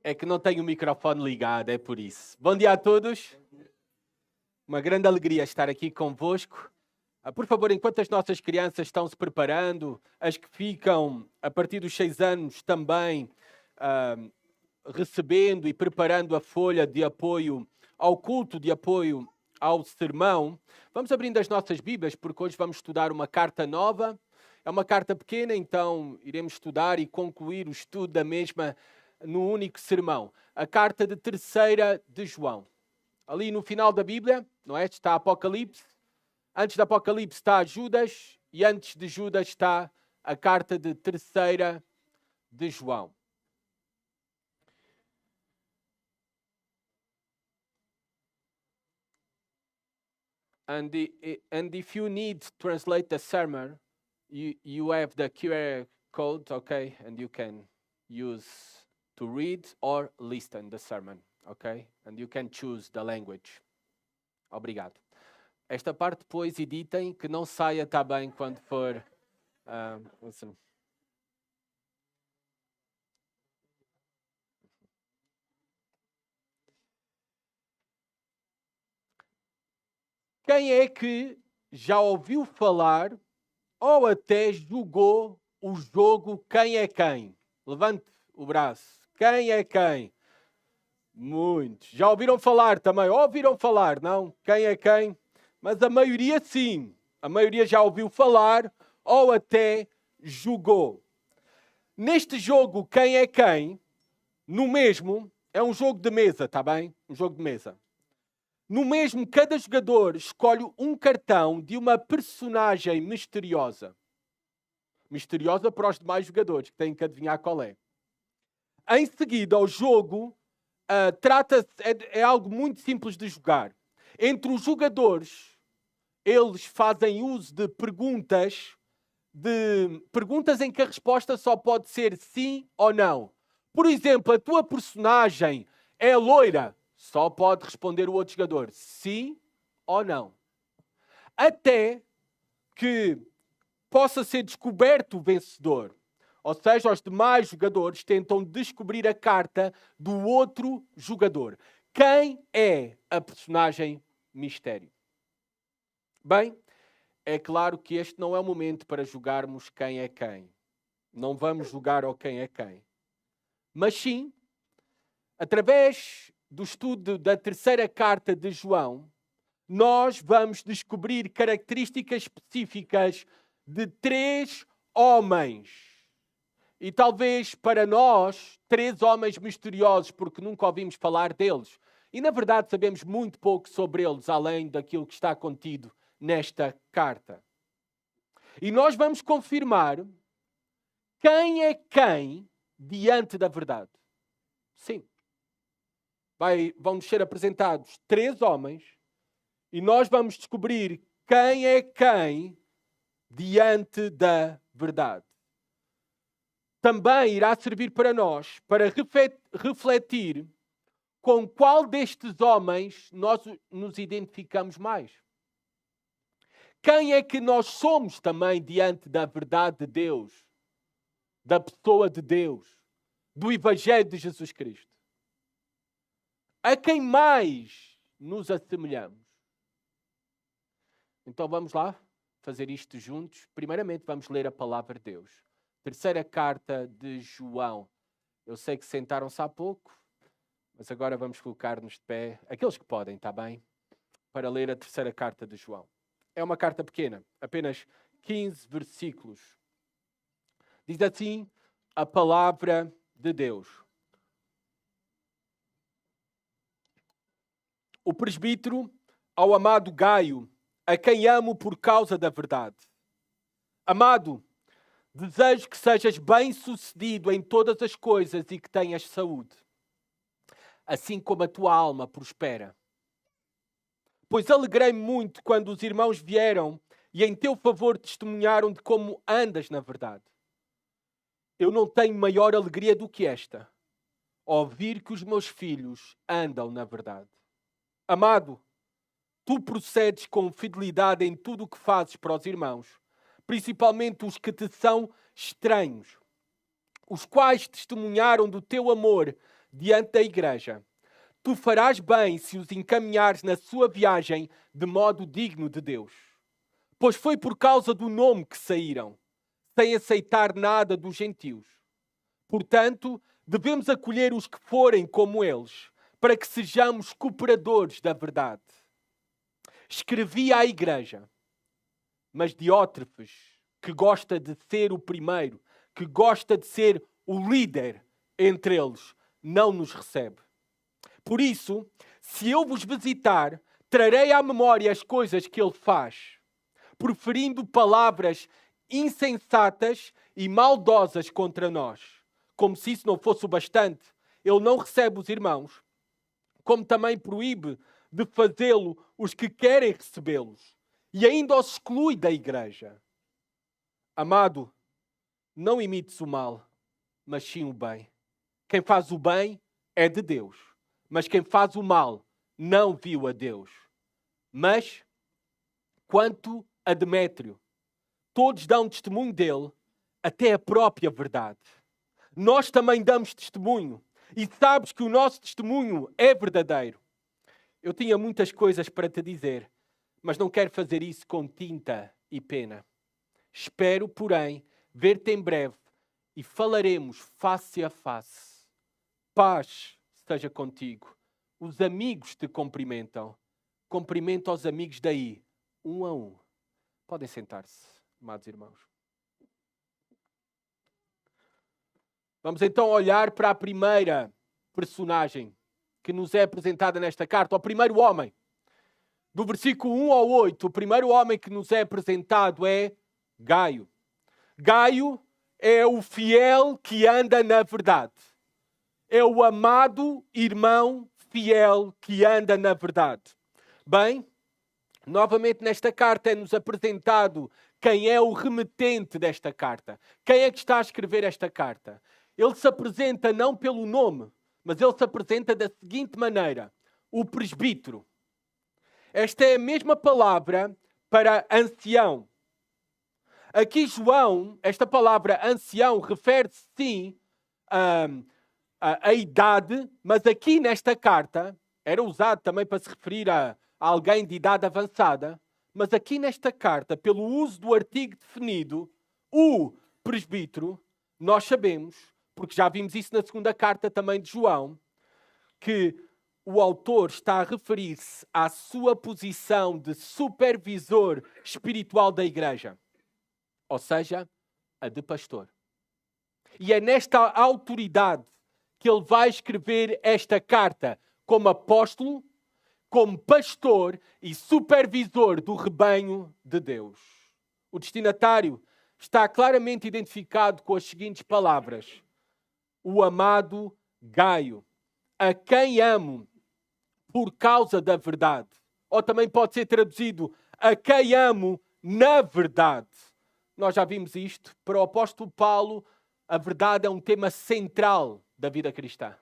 É que não tenho o microfone ligado, é por isso. Bom dia a todos. Uma grande alegria estar aqui convosco. Por favor, enquanto as nossas crianças estão se preparando, as que ficam a partir dos 6 anos também recebendo e preparando a folha de apoio ao culto, de apoio ao sermão, vamos abrindo as nossas Bíblias, porque hoje vamos estudar uma carta nova. É uma carta pequena, então iremos estudar e concluir o estudo da mesma no único sermão. A carta de 3ª de João. Ali no final da Bíblia, não é? Está Apocalipse. Antes de Apocalipse está Judas e antes de Judas está a carta de 3ª de João. And if you need to translate the sermon, you have the QR code, okay? And you can use to read or listen the sermon, okay? And you can choose the language. Obrigado. Esta parte depois editem, que não saia também quando for... Quem é que já ouviu falar ou até jogou o jogo Quem é Quem? Levante o braço. Quem é quem? Muitos. Já ouviram falar também? Ouviram falar, não? Quem é quem? Mas a maioria sim. A maioria já ouviu falar ou até jogou. Neste jogo Quem é Quem, no mesmo, é um jogo de mesa, está bem? Um jogo de mesa. No mesmo, cada jogador escolhe um cartão de uma personagem misteriosa. Misteriosa para os demais jogadores, que têm que adivinhar qual é. Em seguida, o jogo é algo muito simples de jogar. Entre os jogadores, eles fazem uso de perguntas em que a resposta só pode ser sim ou não. Por exemplo, a tua personagem é loira. Só pode responder o outro jogador sim ou não. Até que possa ser descoberto o vencedor. Ou seja, os demais jogadores tentam descobrir a carta do outro jogador. Quem é a personagem mistério? Bem, é claro que este não é o momento para jogarmos quem é quem. Não vamos jogar ao quem é quem. Mas sim, através do estudo da 3ª carta de João, nós vamos descobrir características específicas de 3 homens. E talvez para nós, 3 homens misteriosos, porque nunca ouvimos falar deles. E na verdade sabemos muito pouco sobre eles, além daquilo que está contido nesta carta. E nós vamos confirmar quem é quem diante da verdade. Sim. Vão-nos ser apresentados 3 homens e nós vamos descobrir quem é quem diante da verdade. Também irá servir para nós, para refletir com qual destes homens nós nos identificamos mais. Quem é que nós somos também diante da verdade de Deus, da pessoa de Deus, do Evangelho de Jesus Cristo? A quem mais nos assemelhamos? Então vamos lá fazer isto juntos. Primeiramente vamos ler a palavra de Deus. 3ª carta de João. Eu sei que sentaram-se há pouco, mas agora vamos colocar-nos de pé, aqueles que podem, está bem? Para ler a 3ª carta de João. É uma carta pequena, apenas 15 versículos. Diz assim a palavra de Deus. O presbítero ao amado Gaio, a quem amo por causa da verdade. Amado, desejo que sejas bem-sucedido em todas as coisas e que tenhas saúde, assim como a tua alma prospera. Pois alegrei-me muito quando os irmãos vieram e em teu favor testemunharam de como andas na verdade. Eu não tenho maior alegria do que esta, ouvir que os meus filhos andam na verdade. Amado, tu procedes com fidelidade em tudo o que fazes para os irmãos, principalmente os que te são estranhos, os quais testemunharam do teu amor diante da igreja. Tu farás bem se os encaminhares na sua viagem de modo digno de Deus. Pois foi por causa do nome que saíram, sem aceitar nada dos gentios. Portanto, devemos acolher os que forem como eles, para que sejamos cooperadores da verdade. Escrevi à igreja, mas Diótrefes, que gosta de ser o primeiro, que gosta de ser o líder entre eles, não nos recebe. Por isso, se eu vos visitar, trarei à memória as coisas que ele faz, proferindo palavras insensatas e maldosas contra nós. Como se isso não fosse o bastante, ele não recebe os irmãos, como também proíbe de fazê-lo os que querem recebê-los, e ainda os exclui da igreja. Amado, não imites o mal, mas sim o bem. Quem faz o bem é de Deus, mas quem faz o mal não viu a Deus. Mas, quanto a Demétrio, todos dão testemunho dele, até a própria verdade. Nós também damos testemunho, e sabes que o nosso testemunho é verdadeiro. Eu tinha muitas coisas para te dizer, mas não quero fazer isso com tinta e pena. Espero, porém, ver-te em breve e falaremos face a face. Paz esteja contigo. Os amigos te cumprimentam. Cumprimenta os amigos daí, um a um. Podem sentar-se, amados irmãos. Vamos então olhar para a primeira personagem que nos é apresentada nesta carta, o primeiro homem. Do versículo 1 ao 8, o primeiro homem que nos é apresentado é Gaio. Gaio é o fiel que anda na verdade. É o amado irmão fiel que anda na verdade. Bem, novamente nesta carta é-nos apresentado quem é o remetente desta carta. Quem é que está a escrever esta carta? Ele se apresenta não pelo nome, mas ele se apresenta da seguinte maneira: o presbítero. Esta é a mesma palavra para ancião. Aqui João, esta palavra ancião, refere-se sim à idade, mas aqui nesta carta, era usado também para se referir a alguém de idade avançada, mas aqui nesta carta, pelo uso do artigo definido, o presbítero, nós sabemos, porque já vimos isso na segunda carta também de João, que o autor está a referir-se à sua posição de supervisor espiritual da igreja. Ou seja, a de pastor. E é nesta autoridade que ele vai escrever esta carta como apóstolo, como pastor e supervisor do rebanho de Deus. O destinatário está claramente identificado com as seguintes palavras: o amado Gaio, a quem amo por causa da verdade. Ou também pode ser traduzido: a quem amo na verdade. Nós já vimos isto. Para o apóstolo Paulo, a verdade é um tema central da vida cristã.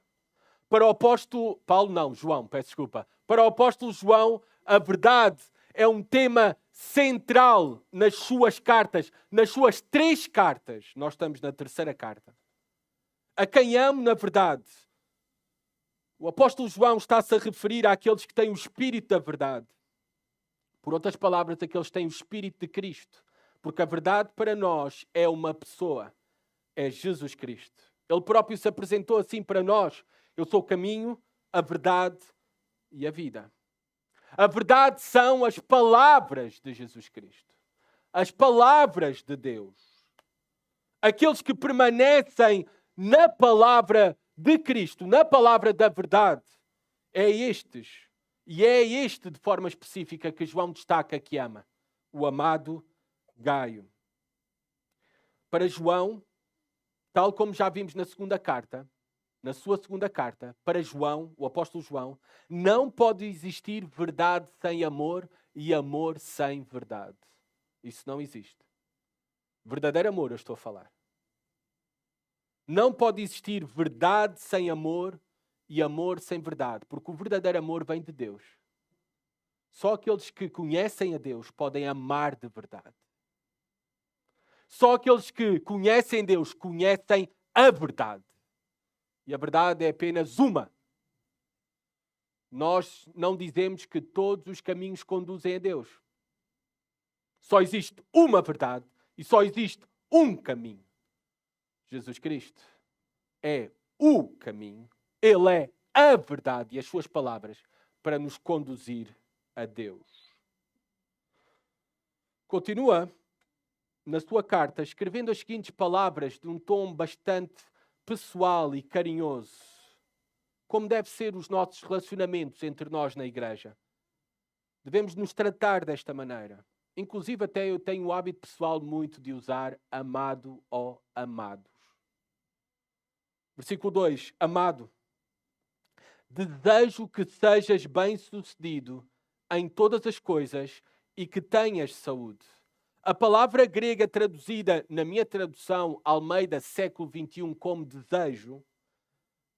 Para o apóstolo João, peço desculpa. Para o apóstolo João, a verdade é um tema central nas suas cartas, nas suas 3 cartas. Nós estamos na 3ª carta. A quem amo na verdade. O apóstolo João está-se a referir àqueles que têm o Espírito da verdade. Por outras palavras, aqueles que têm o Espírito de Cristo. Porque a verdade para nós é uma pessoa. É Jesus Cristo. Ele próprio se apresentou assim para nós. Eu sou o caminho, a verdade e a vida. A verdade são as palavras de Jesus Cristo. As palavras de Deus. Aqueles que permanecem na palavra de Cristo, na palavra da verdade, é estes. E é este de forma específica que João destaca que ama. O amado Gaio. Para João, tal como já vimos na segunda carta, na sua segunda carta, para João, o apóstolo João, não pode existir verdade sem amor e amor sem verdade. Isso não existe. Verdadeiro amor, eu estou a falar. Não pode existir verdade sem amor e amor sem verdade, porque o verdadeiro amor vem de Deus. Só aqueles que conhecem a Deus podem amar de verdade. Só aqueles que conhecem Deus conhecem a verdade. E a verdade é apenas uma. Nós não dizemos que todos os caminhos conduzem a Deus. Só existe uma verdade e só existe um caminho. Jesus Cristo é o caminho. Ele é a verdade e as suas palavras para nos conduzir a Deus. Continua na sua carta escrevendo as seguintes palavras de um tom bastante pessoal e carinhoso. Como deve ser os nossos relacionamentos entre nós na igreja. Devemos nos tratar desta maneira. Inclusive até eu tenho o hábito pessoal muito de usar amado ou amados. Versículo 2. Amado, desejo que sejas bem-sucedido em todas as coisas e que tenhas saúde. A palavra grega traduzida na minha tradução Almeida século XXI como desejo,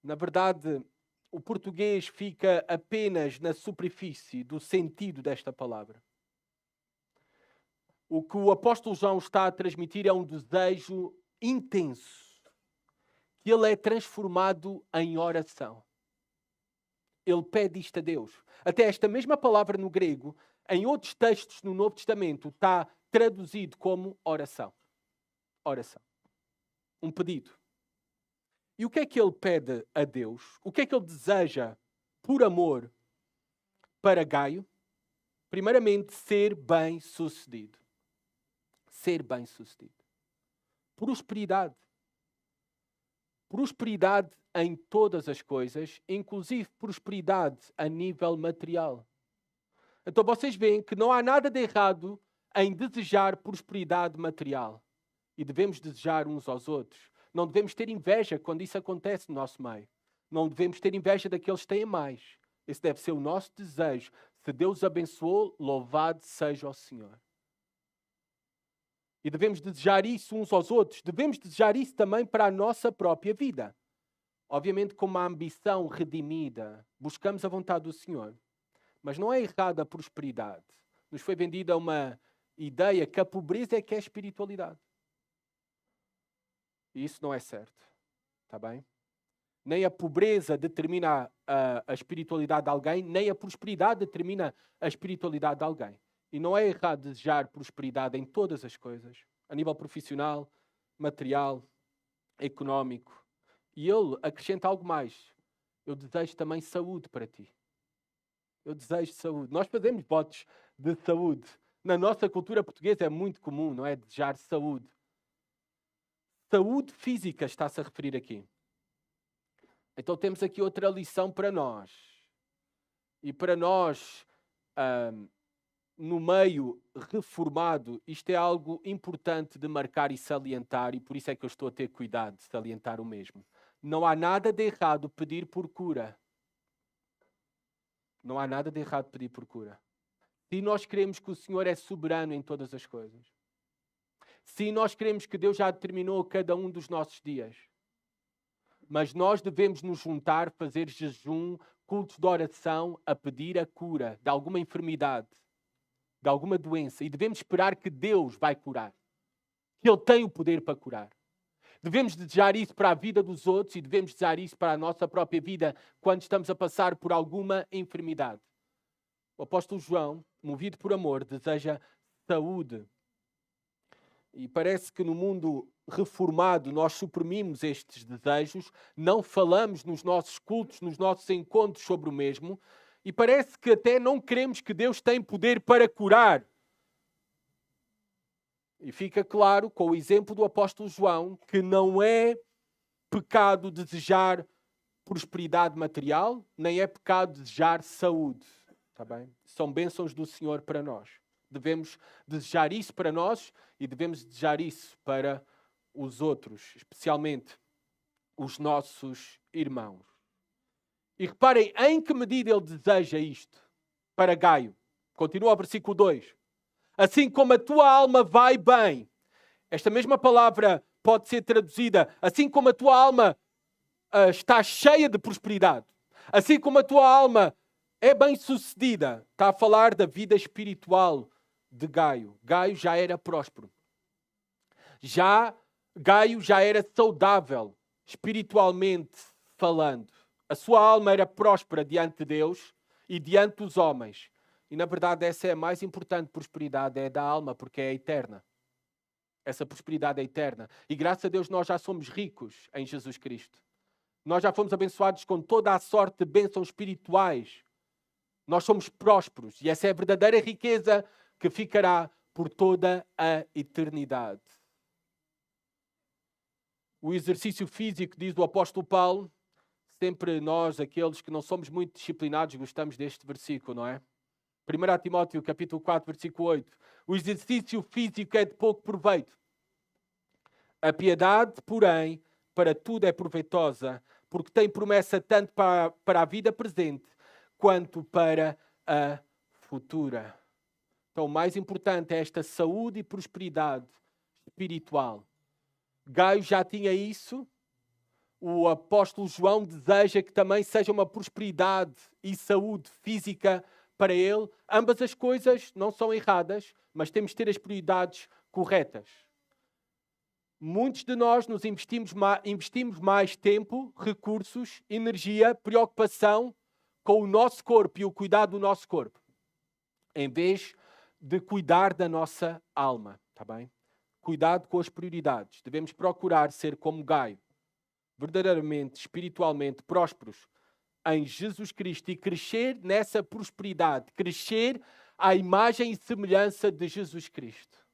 na verdade, o português fica apenas na superfície do sentido desta palavra. O que o apóstolo João está a transmitir é um desejo intenso, que ele é transformado em oração. Ele pede isto a Deus. Até esta mesma palavra no grego, em outros textos no Novo Testamento, está traduzido como oração. Oração. Um pedido. E o que é que ele pede a Deus? O que é que ele deseja, por amor, para Gaio? Primeiramente, ser bem-sucedido. Ser bem-sucedido. Prosperidade. Prosperidade em todas as coisas, inclusive prosperidade a nível material. Então vocês veem que não há nada de errado em desejar prosperidade material. E devemos desejar uns aos outros. Não devemos ter inveja quando isso acontece no nosso meio. Não devemos ter inveja daqueles que têm mais. Esse deve ser o nosso desejo. Se Deus abençoou, louvado seja o Senhor. E devemos desejar isso uns aos outros. Devemos desejar isso também para a nossa própria vida. Obviamente com uma ambição redimida. Buscamos a vontade do Senhor. Mas não é errada a prosperidade. Nos foi vendida uma ideia que a pobreza é que é espiritualidade. E isso não é certo. Está bem? Nem a pobreza determina a espiritualidade de alguém, nem a prosperidade determina a espiritualidade de alguém. E não é errado desejar prosperidade em todas as coisas. A nível profissional, material, económico. E ele acrescenta algo mais. Eu desejo também saúde para ti. Eu desejo saúde. Nós fazemos votos de saúde. Na nossa cultura portuguesa é muito comum, não é? Desejar saúde. Saúde física está-se a referir aqui. Então temos aqui outra lição para nós. E para nós, no meio reformado, isto é algo importante de marcar e salientar, e por isso é que eu estou a ter cuidado de salientar o mesmo. Não há nada de errado pedir por cura. Não há nada de errado pedir por cura. Se nós queremos que o Senhor é soberano em todas as coisas. Se nós queremos que Deus já determinou cada um dos nossos dias. Mas nós devemos nos juntar, fazer jejum, cultos de oração, a pedir a cura de alguma enfermidade, de alguma doença. E devemos esperar que Deus vai curar. Que Ele tem o poder para curar. Devemos desejar isso para a vida dos outros e devemos desejar isso para a nossa própria vida quando estamos a passar por alguma enfermidade. O apóstolo João, movido por amor, deseja saúde. E parece que no mundo reformado nós suprimimos estes desejos, não falamos nos nossos cultos, nos nossos encontros sobre o mesmo, e parece que até não queremos que Deus tem poder para curar. E fica claro, com o exemplo do apóstolo João, que não é pecado desejar prosperidade material, nem é pecado desejar saúde. Está bem? São bênçãos do Senhor para nós. Devemos desejar isso para nós e devemos desejar isso para os outros, especialmente os nossos irmãos. E reparem em que medida ele deseja isto para Gaio. Continua o versículo 2. Assim como a tua alma vai bem. Esta mesma palavra pode ser traduzida. Assim como a tua alma está cheia de prosperidade. Assim como a tua alma é bem-sucedida. Está a falar da vida espiritual de Gaio. Gaio já era próspero. Gaio já era saudável, espiritualmente falando. A sua alma era próspera diante de Deus e diante dos homens. E na verdade essa é a mais importante prosperidade, é da alma, porque é eterna. Essa prosperidade é eterna. E graças a Deus nós já somos ricos em Jesus Cristo. Nós já fomos abençoados com toda a sorte de bênçãos espirituais. Nós somos prósperos. E essa é a verdadeira riqueza que ficará por toda a eternidade. O exercício físico, diz o apóstolo Paulo, sempre nós, aqueles que não somos muito disciplinados, gostamos deste versículo, não é? 1 Timóteo, capítulo 4, versículo 8. O exercício físico é de pouco proveito. A piedade, porém, para tudo é proveitosa, porque tem promessa tanto para a vida presente, quanto para a futura. Então, o mais importante é esta saúde e prosperidade espiritual. Gaio já tinha isso. O apóstolo João deseja que também seja uma prosperidade e saúde física para ele. Ambas as coisas não são erradas, mas temos de ter as prioridades corretas. Muitos de nós nos investimos mais tempo, recursos, energia, preocupação com o nosso corpo e o cuidado do nosso corpo, em vez de cuidar da nossa alma, está bem? Cuidado com as prioridades. Devemos procurar ser como Gaio, verdadeiramente, espiritualmente prósperos em Jesus Cristo e crescer nessa prosperidade, crescer à imagem e semelhança de Jesus Cristo.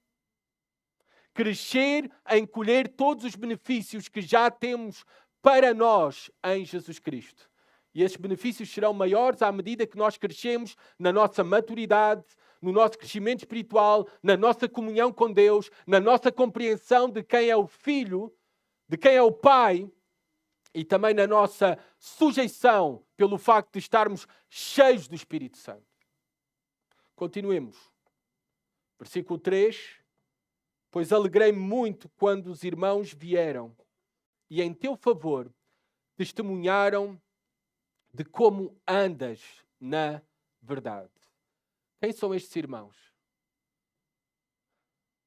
Crescer em colher todos os benefícios que já temos para nós em Jesus Cristo. E esses benefícios serão maiores à medida que nós crescemos na nossa maturidade, no nosso crescimento espiritual, na nossa comunhão com Deus, na nossa compreensão de quem é o Filho, de quem é o Pai, e também na nossa sujeição pelo facto de estarmos cheios do Espírito Santo. Continuemos. Versículo 3. Pois alegrei-me muito quando os irmãos vieram e em teu favor testemunharam de como andas na verdade. Quem são estes irmãos?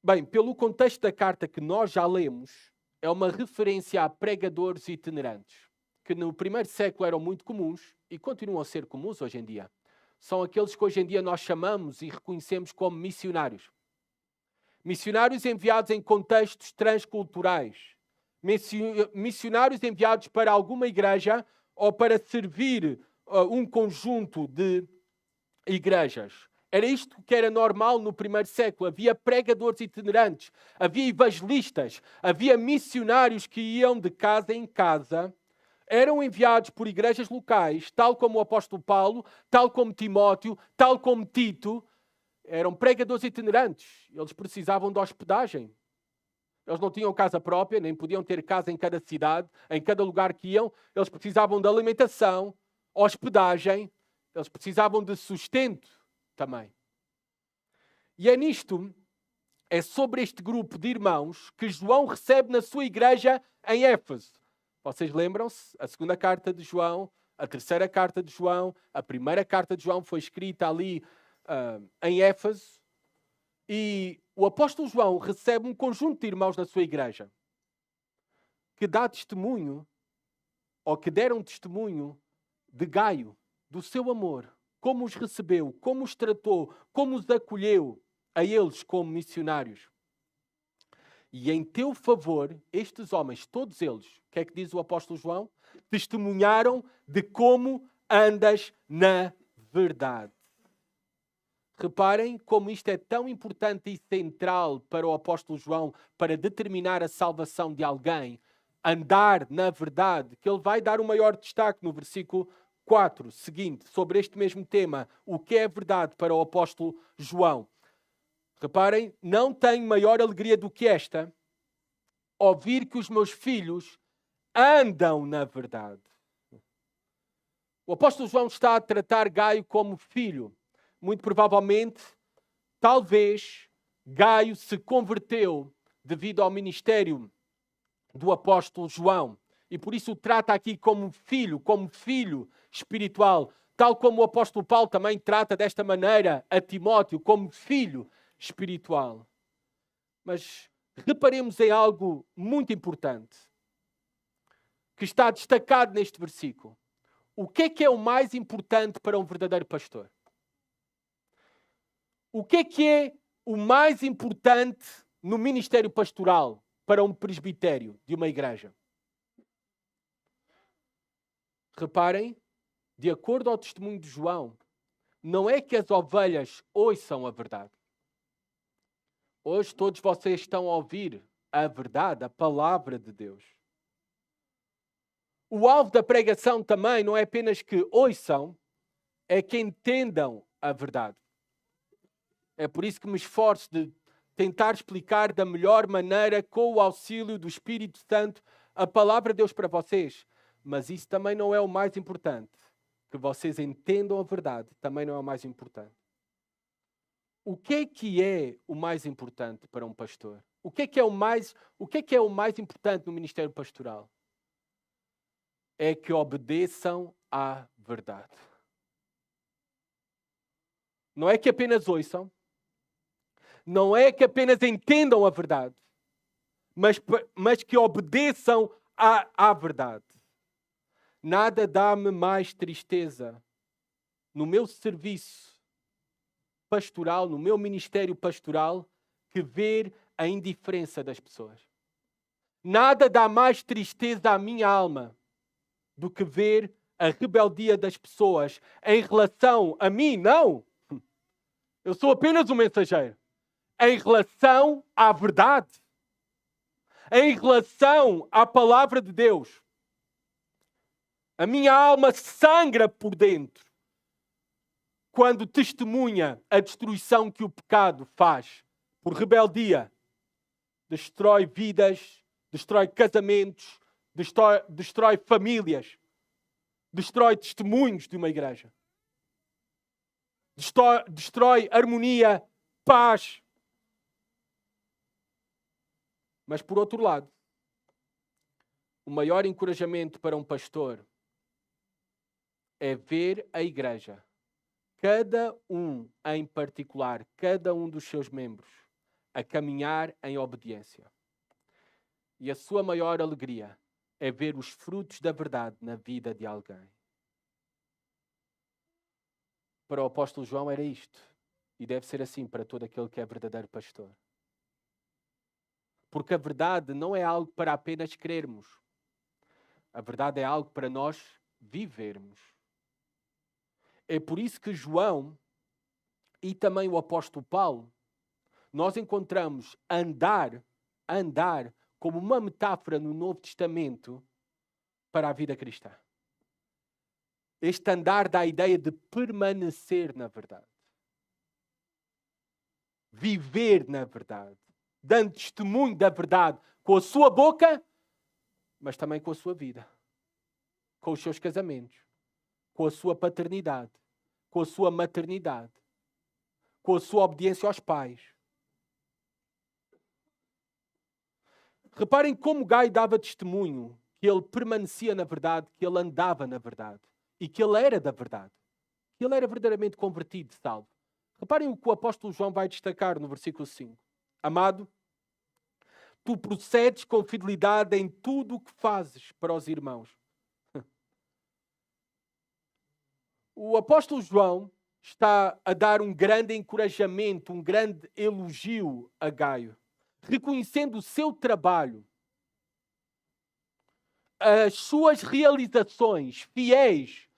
Bem, pelo contexto da carta que nós já lemos, é uma referência a pregadores itinerantes, que no primeiro século eram muito comuns e continuam a ser comuns hoje em dia. São aqueles que hoje em dia nós chamamos e reconhecemos como missionários. Missionários enviados em contextos transculturais. Missionários enviados para alguma igreja ou para servir um conjunto de igrejas. Era isto que era normal no primeiro século. Havia pregadores itinerantes, havia evangelistas, havia missionários que iam de casa em casa, eram enviados por igrejas locais, tal como o apóstolo Paulo, tal como Timóteo, tal como Tito. Eram pregadores itinerantes. Eles precisavam de hospedagem. Eles não tinham casa própria, nem podiam ter casa em cada cidade, em cada lugar que iam. Eles precisavam de alimentação, hospedagem. Eles precisavam de sustento também. E é sobre este grupo de irmãos que João recebe na sua igreja em Éfeso. Vocês lembram-se? A segunda carta de João, a terceira carta de João, a primeira carta de João foi escrita ali em Éfeso. E o apóstolo João recebe um conjunto de irmãos na sua igreja que dá testemunho, ou que deram testemunho de Gaio, do seu amor, como os recebeu, como os tratou, como os acolheu a eles como missionários. E em teu favor, estes homens, todos eles, o que é que diz o apóstolo João? Testemunharam de como andas na verdade. Reparem como isto é tão importante e central para o apóstolo João para determinar a salvação de alguém. Andar na verdade, que ele vai dar o maior destaque no versículo 4, seguinte, sobre este mesmo tema. O que é verdade para o apóstolo João? Reparem, não tenho maior alegria do que esta, ouvir que os meus filhos andam na verdade. O apóstolo João está a tratar Gaio como filho. Muito provavelmente, talvez, Gaio se converteu devido ao ministério do apóstolo João. E por isso o trata aqui como filho espiritual. Tal como o apóstolo Paulo também trata desta maneira a Timóteo, como filho espiritual. Mas reparemos em algo muito importante. que está destacado neste versículo. O que é o mais importante para um verdadeiro pastor? O que é o mais importante no ministério pastoral para um presbitério de uma igreja? Reparem, de acordo ao testemunho de João, não é que as ovelhas ouçam a verdade. Hoje todos vocês estão a ouvir a verdade, a palavra de Deus. O alvo da pregação também não é apenas que ouçam, é que entendam a verdade. É por isso que me esforço de tentar explicar da melhor maneira, com o auxílio do Espírito Santo, a palavra de Deus para vocês. Mas isso também não é o mais importante. Que vocês entendam a verdade também não é o mais importante. O que é o mais importante para um pastor? O que é o mais importante no ministério pastoral? É que obedeçam à verdade. Não é que apenas ouçam, não é que apenas entendam a verdade, mas que obedeçam à verdade. Nada dá-me mais tristeza no meu serviço pastoral, no meu ministério pastoral, que ver a indiferença das pessoas. Nada dá mais tristeza à minha alma do que ver a rebeldia das pessoas em relação a mim. Não! Eu sou apenas um mensageiro. Em relação à verdade. Em relação à palavra de Deus. A minha alma sangra por dentro quando testemunha a destruição que o pecado faz por rebeldia. Destrói vidas, destrói casamentos, destrói famílias, destrói testemunhos de uma igreja. Destrói harmonia, paz. Mas por outro lado, o maior encorajamento para um pastor é ver a igreja, cada um em particular, cada um dos seus membros, a caminhar em obediência. E a sua maior alegria é ver os frutos da verdade na vida de alguém. Para o apóstolo João era isto. E deve ser assim para todo aquele que é verdadeiro pastor. Porque a verdade não é algo para apenas crermos. A verdade é algo para nós vivermos. É por isso que João e também o apóstolo Paulo, nós encontramos andar como uma metáfora no Novo Testamento para a vida cristã. Este andar dá a ideia de permanecer na verdade. Viver na verdade. Dando testemunho da verdade com a sua boca, mas também com a sua vida. Com os seus casamentos. Com a sua paternidade. Com a sua maternidade. Com a sua obediência aos pais. Reparem como Gai dava testemunho que ele permanecia na verdade, que ele andava na verdade e que ele era da verdade. Que ele era verdadeiramente convertido, salvo. Reparem o que o apóstolo João vai destacar no versículo 5. Amado, tu procedes com fidelidade em tudo o que fazes para os irmãos. O apóstolo João está a dar um grande encorajamento, um grande elogio a Gaio, reconhecendo o seu trabalho, as suas realizações fiéis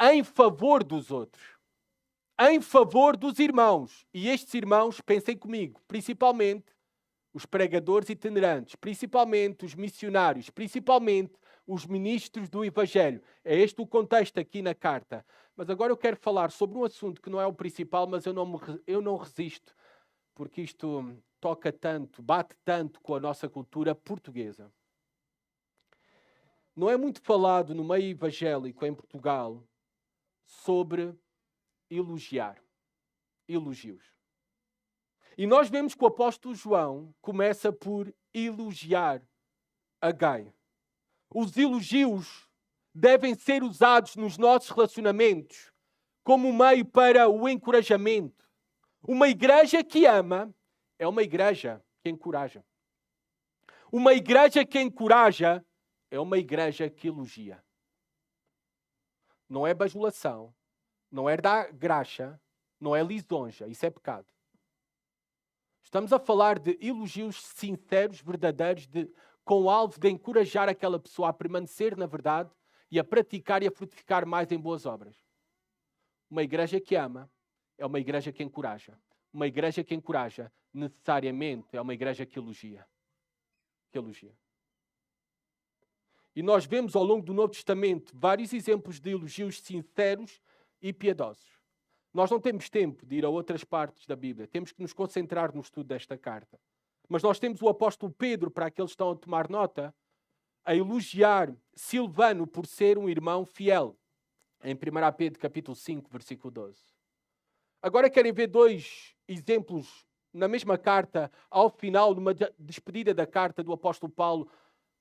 em favor dos outros, em favor dos irmãos. E estes irmãos, pensem comigo, principalmente os pregadores itinerantes, principalmente os missionários, principalmente os ministros do Evangelho. É este o contexto aqui na carta. Mas agora eu quero falar sobre um assunto que não é o principal, mas eu não resisto, porque isto toca tanto, bate tanto com a nossa cultura portuguesa. Não é muito falado no meio evangélico em Portugal sobre elogios. E nós vemos que o apóstolo João começa por elogiar a Gaio. Os elogios devem ser usados nos nossos relacionamentos como um meio para o encorajamento. Uma igreja que ama é uma igreja que encoraja. Uma igreja que encoraja é uma igreja que elogia. Não é bajulação, não é dar graxa, não é lisonja. Isso é pecado. Estamos a falar de elogios sinceros, verdadeiros, com o alvo de encorajar aquela pessoa a permanecer na verdade e a praticar e a frutificar mais em boas obras. Uma igreja que ama é uma igreja que encoraja. Uma igreja que encoraja, necessariamente, é uma igreja que elogia. E nós vemos ao longo do Novo Testamento vários exemplos de elogios sinceros e piedosos. Nós não temos tempo de ir a outras partes da Bíblia. Temos que nos concentrar no estudo desta carta. Mas nós temos o apóstolo Pedro, para aqueles que estão a tomar nota, a elogiar Silvano por ser um irmão fiel. Em 1 Pedro capítulo 5, versículo 12. Agora querem ver dois exemplos na mesma carta, ao final, numa despedida da carta do apóstolo Paulo,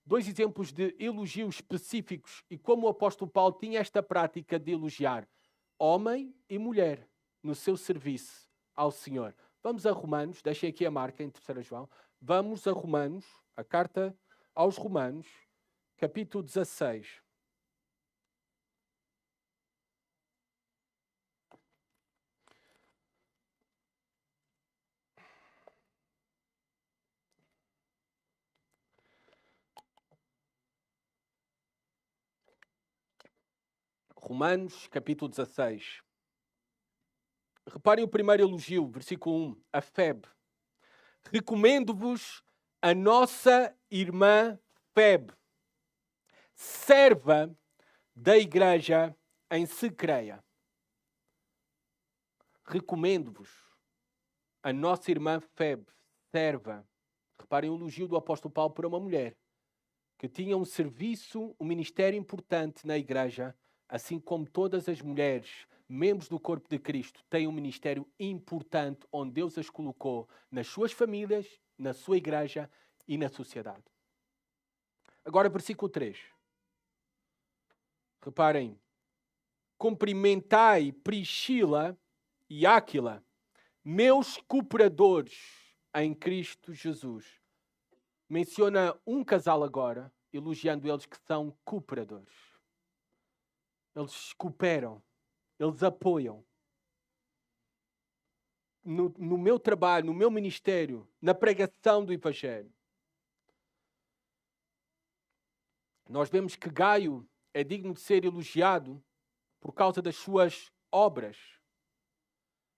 dois exemplos de elogios específicos e como o apóstolo Paulo tinha esta prática de elogiar homem e mulher no seu serviço ao Senhor. Vamos a Romanos, deixei aqui a marca em 3 João. Vamos a Romanos, a carta aos Romanos, capítulo 16. Romanos, capítulo 16. Reparem o primeiro elogio, versículo 1, a Febe. Recomendo-vos a nossa irmã Febe, serva da igreja em Secreia. Recomendo-vos a nossa irmã Febe, serva. Reparem o elogio do apóstolo Paulo para uma mulher que tinha um serviço, um ministério importante na igreja, assim como todas as mulheres, membros do corpo de Cristo, têm um ministério importante onde Deus as colocou nas suas famílias, na sua igreja e na sociedade. Agora, versículo 3. Reparem. Cumprimentai Priscila e Áquila, meus cooperadores em Cristo Jesus. Menciona um casal agora, elogiando eles que são cooperadores. Eles cooperam, eles apoiam. No meu trabalho, no meu ministério, na pregação do Evangelho. Nós vemos que Gaio é digno de ser elogiado por causa das suas obras.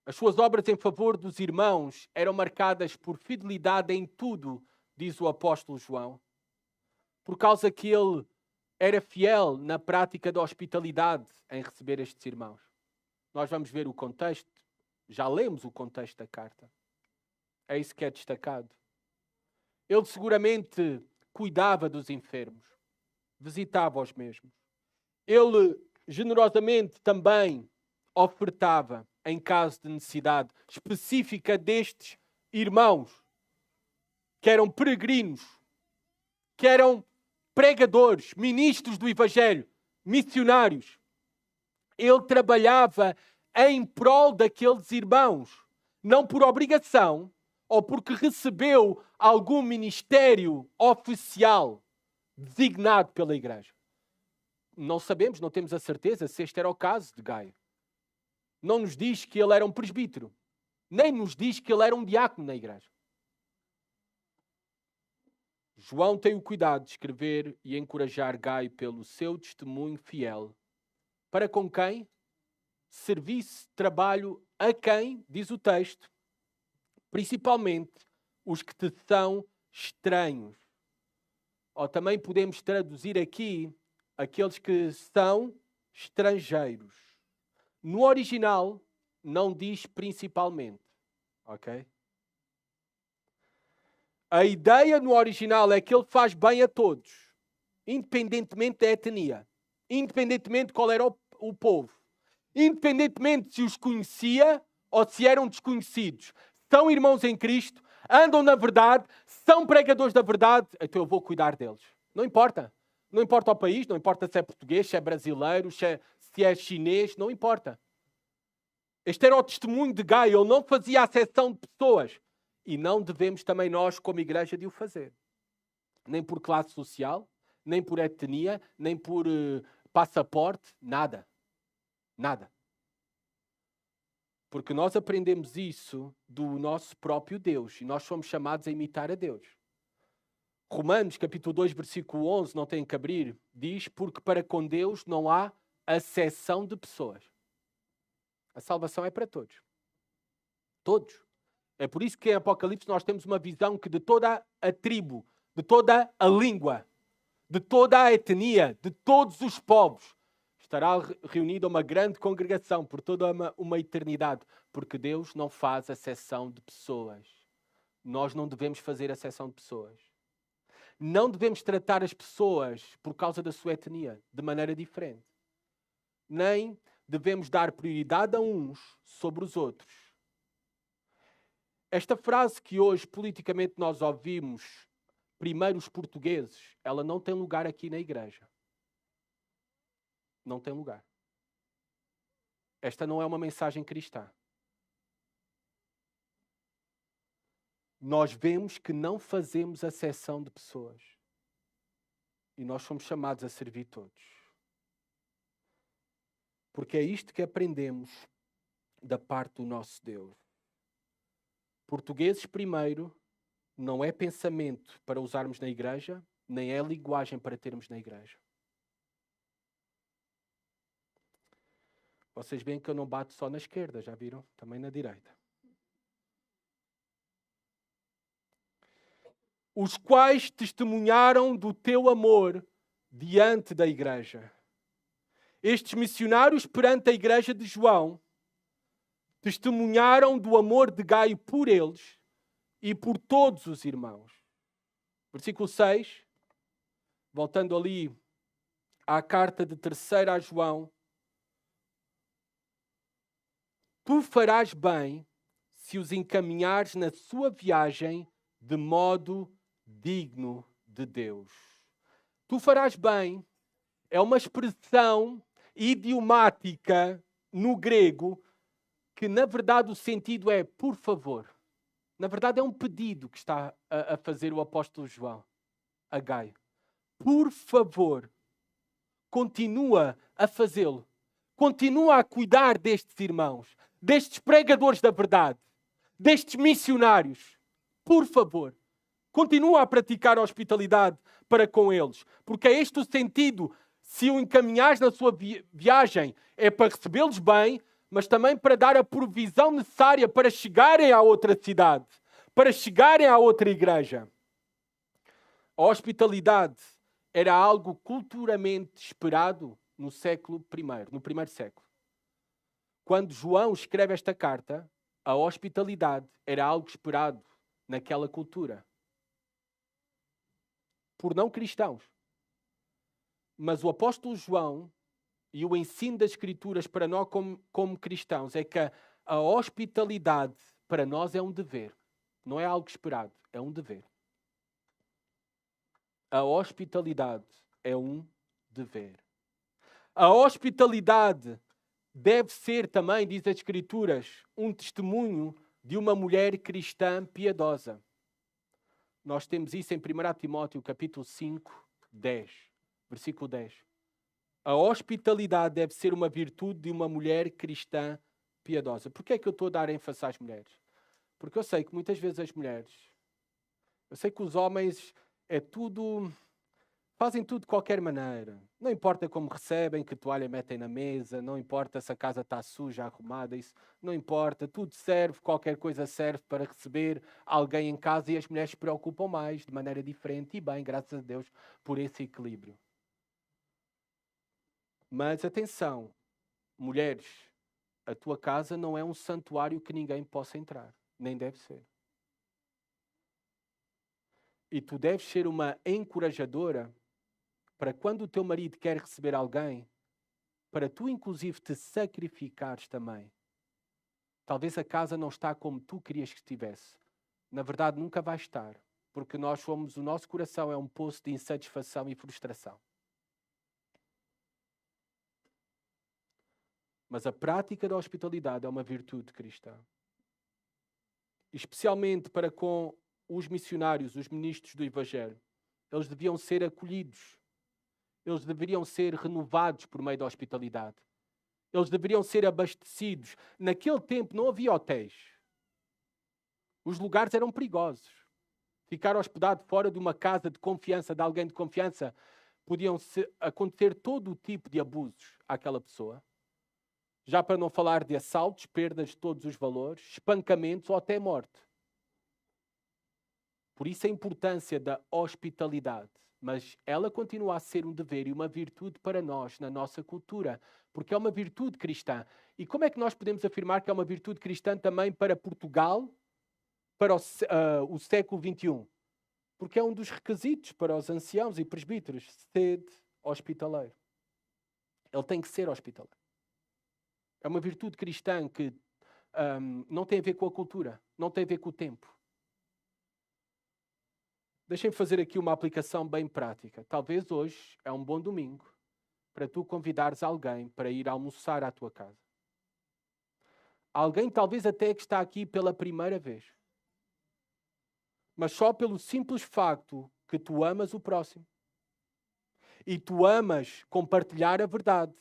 As suas obras em favor dos irmãos eram marcadas por fidelidade em tudo, diz o apóstolo João. Por causa que ele era fiel na prática da hospitalidade em receber estes irmãos. Nós vamos ver o contexto. Já lemos o contexto da carta. É isso que é destacado. Ele seguramente cuidava dos enfermos. Visitava os mesmos. Ele generosamente também ofertava em caso de necessidade específica destes irmãos que eram peregrinos, que eram pregadores, ministros do Evangelho, missionários. Ele trabalhava em prol daqueles irmãos, não por obrigação ou porque recebeu algum ministério oficial designado pela igreja. Não sabemos, não temos a certeza se este era o caso de Gaio. Não nos diz que ele era um presbítero, nem nos diz que ele era um diácono na igreja. João tem o cuidado de escrever e encorajar Gaio pelo seu testemunho fiel. Para com quem? Serviço, trabalho a quem, diz o texto, principalmente os que te são estranhos. Ou também podemos traduzir aqui aqueles que são estrangeiros. No original não diz principalmente, ok? A ideia no original é que ele faz bem a todos, independentemente da etnia, independentemente de qual era o povo, independentemente se os conhecia ou se eram desconhecidos. São irmãos em Cristo, andam na verdade, são pregadores da verdade, então eu vou cuidar deles. Não importa. Não importa o país, não importa se é português, se é brasileiro, se é chinês, não importa. Este era o testemunho de Gaio, ele não fazia acepção de pessoas. E não devemos também nós, como igreja, de o fazer. Nem por classe social, nem por etnia, nem por passaporte, nada. Nada. Porque nós aprendemos isso do nosso próprio Deus e nós somos chamados a imitar a Deus. Romanos, capítulo 2, versículo 11, não tem que abrir, diz, porque para com Deus não há acessão de pessoas. A salvação é para todos. Todos. É por isso que em Apocalipse nós temos uma visão que de toda a tribo, de toda a língua, de toda a etnia, de todos os povos, estará reunida uma grande congregação por toda uma eternidade, porque Deus não faz acessão de pessoas. Nós não devemos fazer acessão de pessoas. Não devemos tratar as pessoas por causa da sua etnia de maneira diferente. Nem devemos dar prioridade a uns sobre os outros. Esta frase que hoje politicamente nós ouvimos, primeiro os portugueses, ela não tem lugar aqui na igreja. Não tem lugar. Esta não é uma mensagem cristã. Nós vemos que não fazemos acessão de pessoas. E nós somos chamados a servir todos. Porque é isto que aprendemos da parte do nosso Deus. Portugueses primeiro não é pensamento para usarmos na igreja, nem é linguagem para termos na igreja. Vocês veem que eu não bato só na esquerda, já viram? Também na direita. Os quais testemunharam do teu amor diante da igreja. Estes missionários perante a igreja de João testemunharam do amor de Gaio por eles e por todos os irmãos. Versículo 6, voltando ali à carta de 3ª a João. Tu farás bem se os encaminhares na sua viagem de modo digno de Deus. Tu farás bem é uma expressão idiomática no grego que, na verdade, o sentido é por favor. Na verdade, é um pedido que está a fazer o apóstolo João a Gaio. Por favor, continua a fazê-lo. Continua a cuidar destes irmãos, destes pregadores da verdade, destes missionários. Por favor, continua a praticar a hospitalidade para com eles. Porque é este o sentido. Se o encaminhares na sua viagem, é para recebê-los bem, mas também para dar a provisão necessária para chegarem à outra cidade, para chegarem à outra igreja. A hospitalidade era algo culturalmente esperado no século I, no primeiro século. Quando João escreve esta carta, a hospitalidade era algo esperado naquela cultura. Por não cristãos. Mas o apóstolo João e o ensino das Escrituras para nós como cristãos é que a hospitalidade para nós é um dever. Não é algo esperado, é um dever. A hospitalidade é um dever. A hospitalidade deve ser também, diz as Escrituras, um testemunho de uma mulher cristã piedosa. Nós temos isso em 1 Timóteo, capítulo 5, 10, versículo 10. A hospitalidade deve ser uma virtude de uma mulher cristã piedosa. Porquê é que eu estou a dar ênfase às mulheres? Porque eu sei que muitas vezes as mulheres, eu sei que os homens fazem tudo de qualquer maneira. Não importa como recebem, que toalha metem na mesa, não importa se a casa está suja, arrumada, isso não importa. Tudo serve, qualquer coisa serve para receber alguém em casa e as mulheres se preocupam mais, de maneira diferente e bem, graças a Deus, por esse equilíbrio. Mas atenção, mulheres, a tua casa não é um santuário que ninguém possa entrar, nem deve ser. E tu deves ser uma encorajadora para quando o teu marido quer receber alguém, para tu inclusive te sacrificares também. Talvez a casa não está como tu querias que estivesse. Na verdade, nunca vai estar, porque o nosso coração é um poço de insatisfação e frustração. Mas a prática da hospitalidade é uma virtude cristã. Especialmente para com os missionários, os ministros do Evangelho. Eles deviam ser acolhidos Eles deveriam ser renovados por meio da hospitalidade. Eles deveriam ser abastecidos. Naquele tempo não havia hotéis. Os lugares eram perigosos. Ficar hospedado fora de uma casa de confiança, de alguém de confiança, podiam acontecer todo o tipo de abusos àquela pessoa. Já para não falar de assaltos, perdas de todos os valores, espancamentos ou até morte. Por isso a importância da hospitalidade. Mas ela continua a ser um dever e uma virtude para nós, na nossa cultura, porque é uma virtude cristã. E como é que nós podemos afirmar que é uma virtude cristã também para Portugal, para o século XXI? Porque é um dos requisitos para os anciãos e presbíteros, sede hospitaleiro. Ele tem que ser hospitaleiro. É uma virtude cristã que não tem a ver com a cultura, não tem a ver com o tempo. Deixem-me fazer aqui uma aplicação bem prática. Talvez hoje é um bom domingo para tu convidares alguém para ir almoçar à tua casa. Alguém talvez até que está aqui pela primeira vez. Mas só pelo simples facto que tu amas o próximo. E tu amas compartilhar a verdade.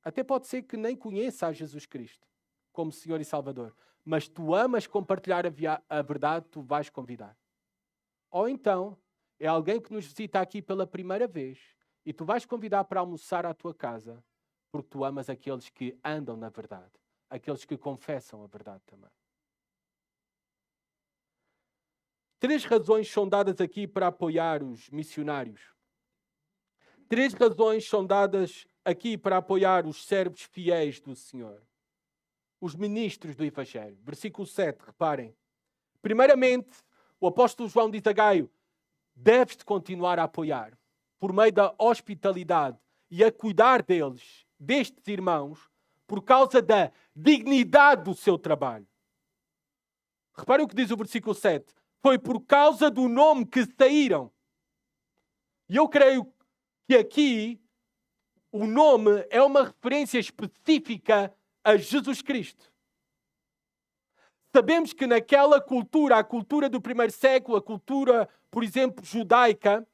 Até pode ser que nem conheça a Jesus Cristo como Senhor e Salvador. Mas tu amas compartilhar a verdade, tu vais convidar. Ou então, é alguém que nos visita aqui pela primeira vez e tu vais convidar para almoçar à tua casa porque tu amas aqueles que andam na verdade, aqueles que confessam a verdade também. 3 razões são dadas aqui para apoiar os missionários. 3 razões são dadas aqui para apoiar os servos fiéis do Senhor. Os ministros do Evangelho. Versículo 7, reparem. Primeiramente, o apóstolo João diz a Gaio, deves-te continuar a apoiar, por meio da hospitalidade e a cuidar deles, destes irmãos, por causa da dignidade do seu trabalho. Reparem o que diz o versículo 7. Foi por causa do nome que saíram. E eu creio que aqui o nome é uma referência específica a Jesus Cristo. Sabemos que naquela cultura, a cultura do primeiro século, a cultura, por exemplo, judaica,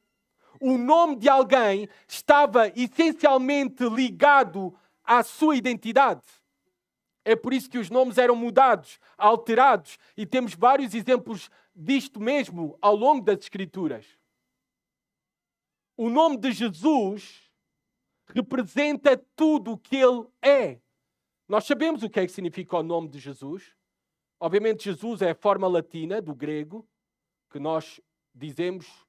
o nome de alguém estava essencialmente ligado à sua identidade. É por isso que os nomes eram mudados, alterados, e temos vários exemplos disto mesmo ao longo das Escrituras. O nome de Jesus representa tudo o que ele é. Nós sabemos o que é que significa o nome de Jesus. Obviamente, Jesus é a forma latina do grego, que nós dizemos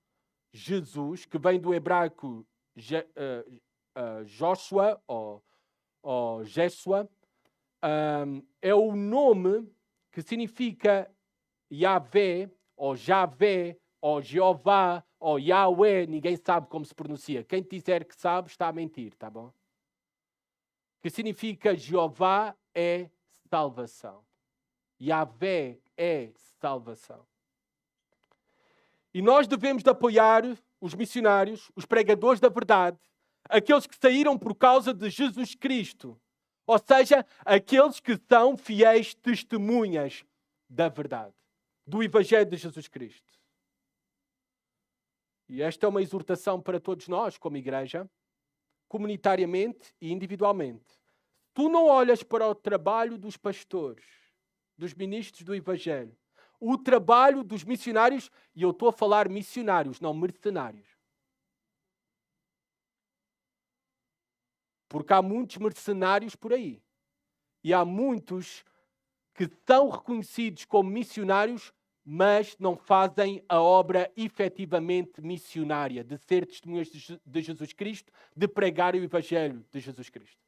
Jesus, que vem do hebraico Joshua ou Jeshua. É o nome que significa Yahvé, ou Javé, ou Jeová, ou Yahweh. Ninguém sabe como se pronuncia. Quem te disser que sabe está a mentir, tá bom? Que significa Jeová é salvação. Yahvé é salvação. E nós devemos de apoiar os missionários, os pregadores da verdade, aqueles que saíram por causa de Jesus Cristo. Ou seja, aqueles que são fiéis testemunhas da verdade, do Evangelho de Jesus Cristo. E esta é uma exortação para todos nós, como igreja, comunitariamente e individualmente. Tu não olhas para o trabalho dos pastores, dos ministros do Evangelho, o trabalho dos missionários, e eu estou a falar missionários, não mercenários. Porque há muitos mercenários por aí. E há muitos que são reconhecidos como missionários, mas não fazem a obra efetivamente missionária, de ser testemunhas de Jesus Cristo, de pregar o Evangelho de Jesus Cristo.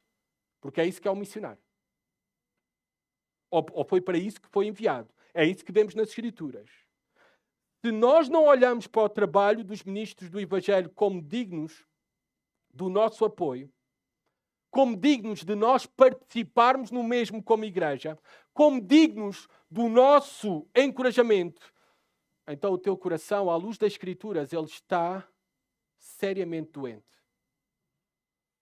Porque é isso que é um missionário. Ou foi para isso que foi enviado. É isso que vemos nas Escrituras. Se nós não olhamos para o trabalho dos ministros do Evangelho como dignos do nosso apoio, como dignos de nós participarmos no mesmo como igreja, como dignos do nosso encorajamento, então o teu coração, à luz das Escrituras, ele está seriamente doente.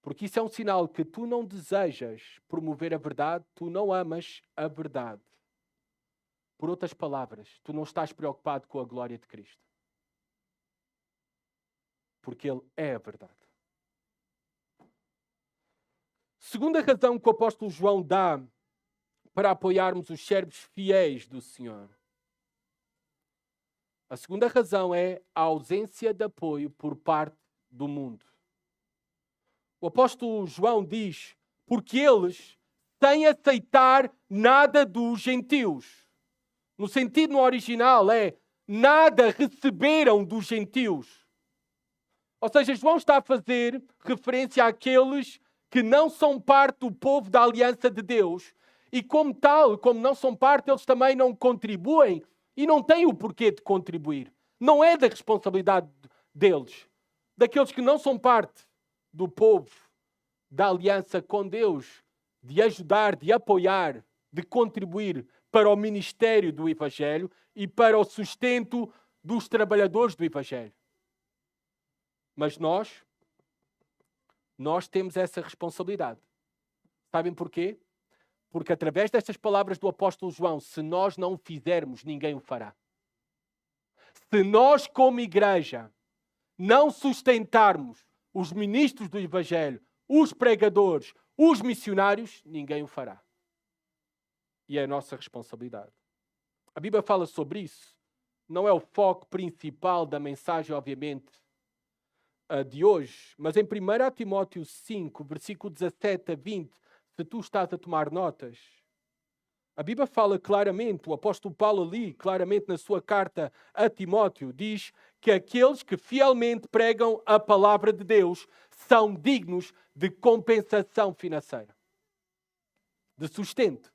Porque isso é um sinal que tu não desejas promover a verdade, tu não amas a verdade. Por outras palavras, tu não estás preocupado com a glória de Cristo. Porque Ele é a verdade. Segunda razão que o apóstolo João dá para apoiarmos os servos fiéis do Senhor. A segunda razão é a ausência de apoio por parte do mundo. O apóstolo João diz, porque eles, sem aceitar nada dos gentios. No sentido no original é, nada receberam dos gentios. Ou seja, João está a fazer referência àqueles que não são parte do povo da aliança de Deus. E como tal, como não são parte, eles também não contribuem e não têm o porquê de contribuir. Não é da responsabilidade deles. Daqueles que não são parte do povo da aliança com Deus, de ajudar, de apoiar, de contribuir para o ministério do Evangelho e para o sustento dos trabalhadores do Evangelho. Mas nós temos essa responsabilidade. Sabem porquê? Porque através destas palavras do apóstolo João, se nós não o fizermos, ninguém o fará. Se nós, como igreja, não sustentarmos os ministros do Evangelho, os pregadores, os missionários, ninguém o fará. E é a nossa responsabilidade. A Bíblia fala sobre isso. Não é o foco principal da mensagem, obviamente, de hoje. Mas em 1 Timóteo 5, versículo 17 a 20, se tu estás a tomar notas, a Bíblia fala claramente, o apóstolo Paulo ali, claramente na sua carta a Timóteo, diz que aqueles que fielmente pregam a palavra de Deus são dignos de compensação financeira, de sustento.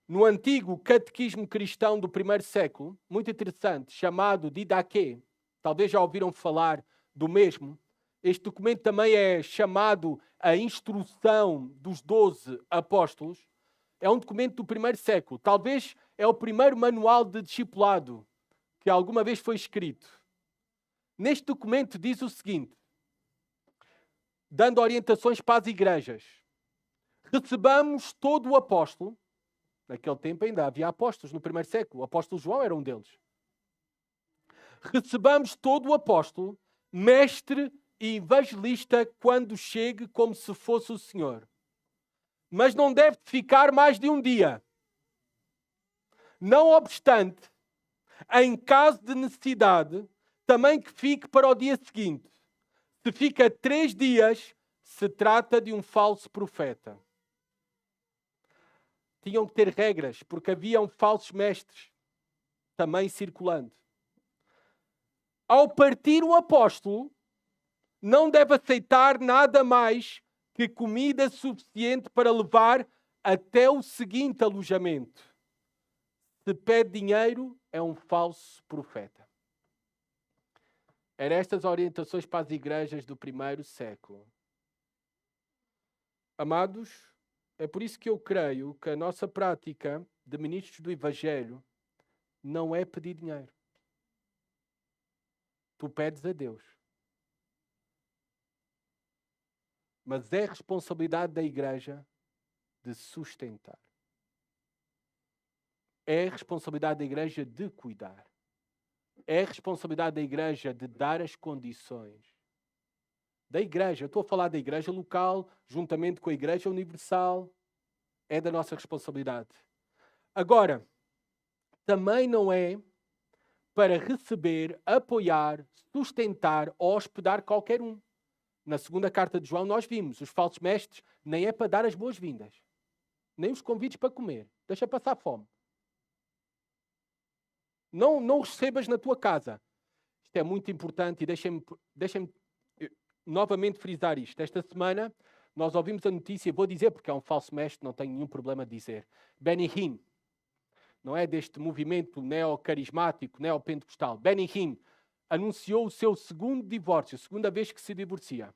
No antigo catequismo cristão do primeiro século, muito interessante, chamado Didaquê, talvez já ouviram falar do mesmo, este documento também é chamado a Instrução dos 12 Apóstolos. É um documento do primeiro século. Talvez é o primeiro manual de discipulado que alguma vez foi escrito. Neste documento diz o seguinte, dando orientações para as igrejas. Recebamos todo o apóstolo. Naquele tempo ainda havia apóstolos no primeiro século. O apóstolo João era um deles. Recebamos todo o apóstolo, mestre e evangelista quando chegue como se fosse o Senhor. Mas não deve ficar mais de um dia. Não obstante, em caso de necessidade, também que fique para o dia seguinte. Se fica 3 dias, se trata de um falso profeta. Tinham que ter regras, porque haviam falsos mestres também circulando. Ao partir o apóstolo, não deve aceitar nada mais que comida suficiente para levar até o seguinte alojamento. Se pede dinheiro, é um falso profeta. Eram estas orientações para as igrejas do primeiro século. Amados, é por isso que eu creio que a nossa prática de ministros do Evangelho não é pedir dinheiro. Tu pedes a Deus. Mas é responsabilidade da igreja de sustentar. É responsabilidade da igreja de cuidar. É responsabilidade da igreja de dar as condições. Da igreja, eu estou a falar da igreja local, juntamente com a igreja universal, é da nossa responsabilidade. Agora, também não é para receber, apoiar, sustentar ou hospedar qualquer um. Na segunda carta de João nós vimos, os falsos mestres nem é para dar as boas-vindas, nem os convites para comer, deixa passar fome. Não os recebas na tua casa. Isto é muito importante e deixem-me novamente frisar isto. Esta semana nós ouvimos a notícia, vou dizer porque é um falso mestre, não tenho nenhum problema de dizer. Benny Hinn, não é deste movimento neocarismático, neopentecostal. Benny Hinn anunciou o seu segundo divórcio, segunda vez que se divorcia.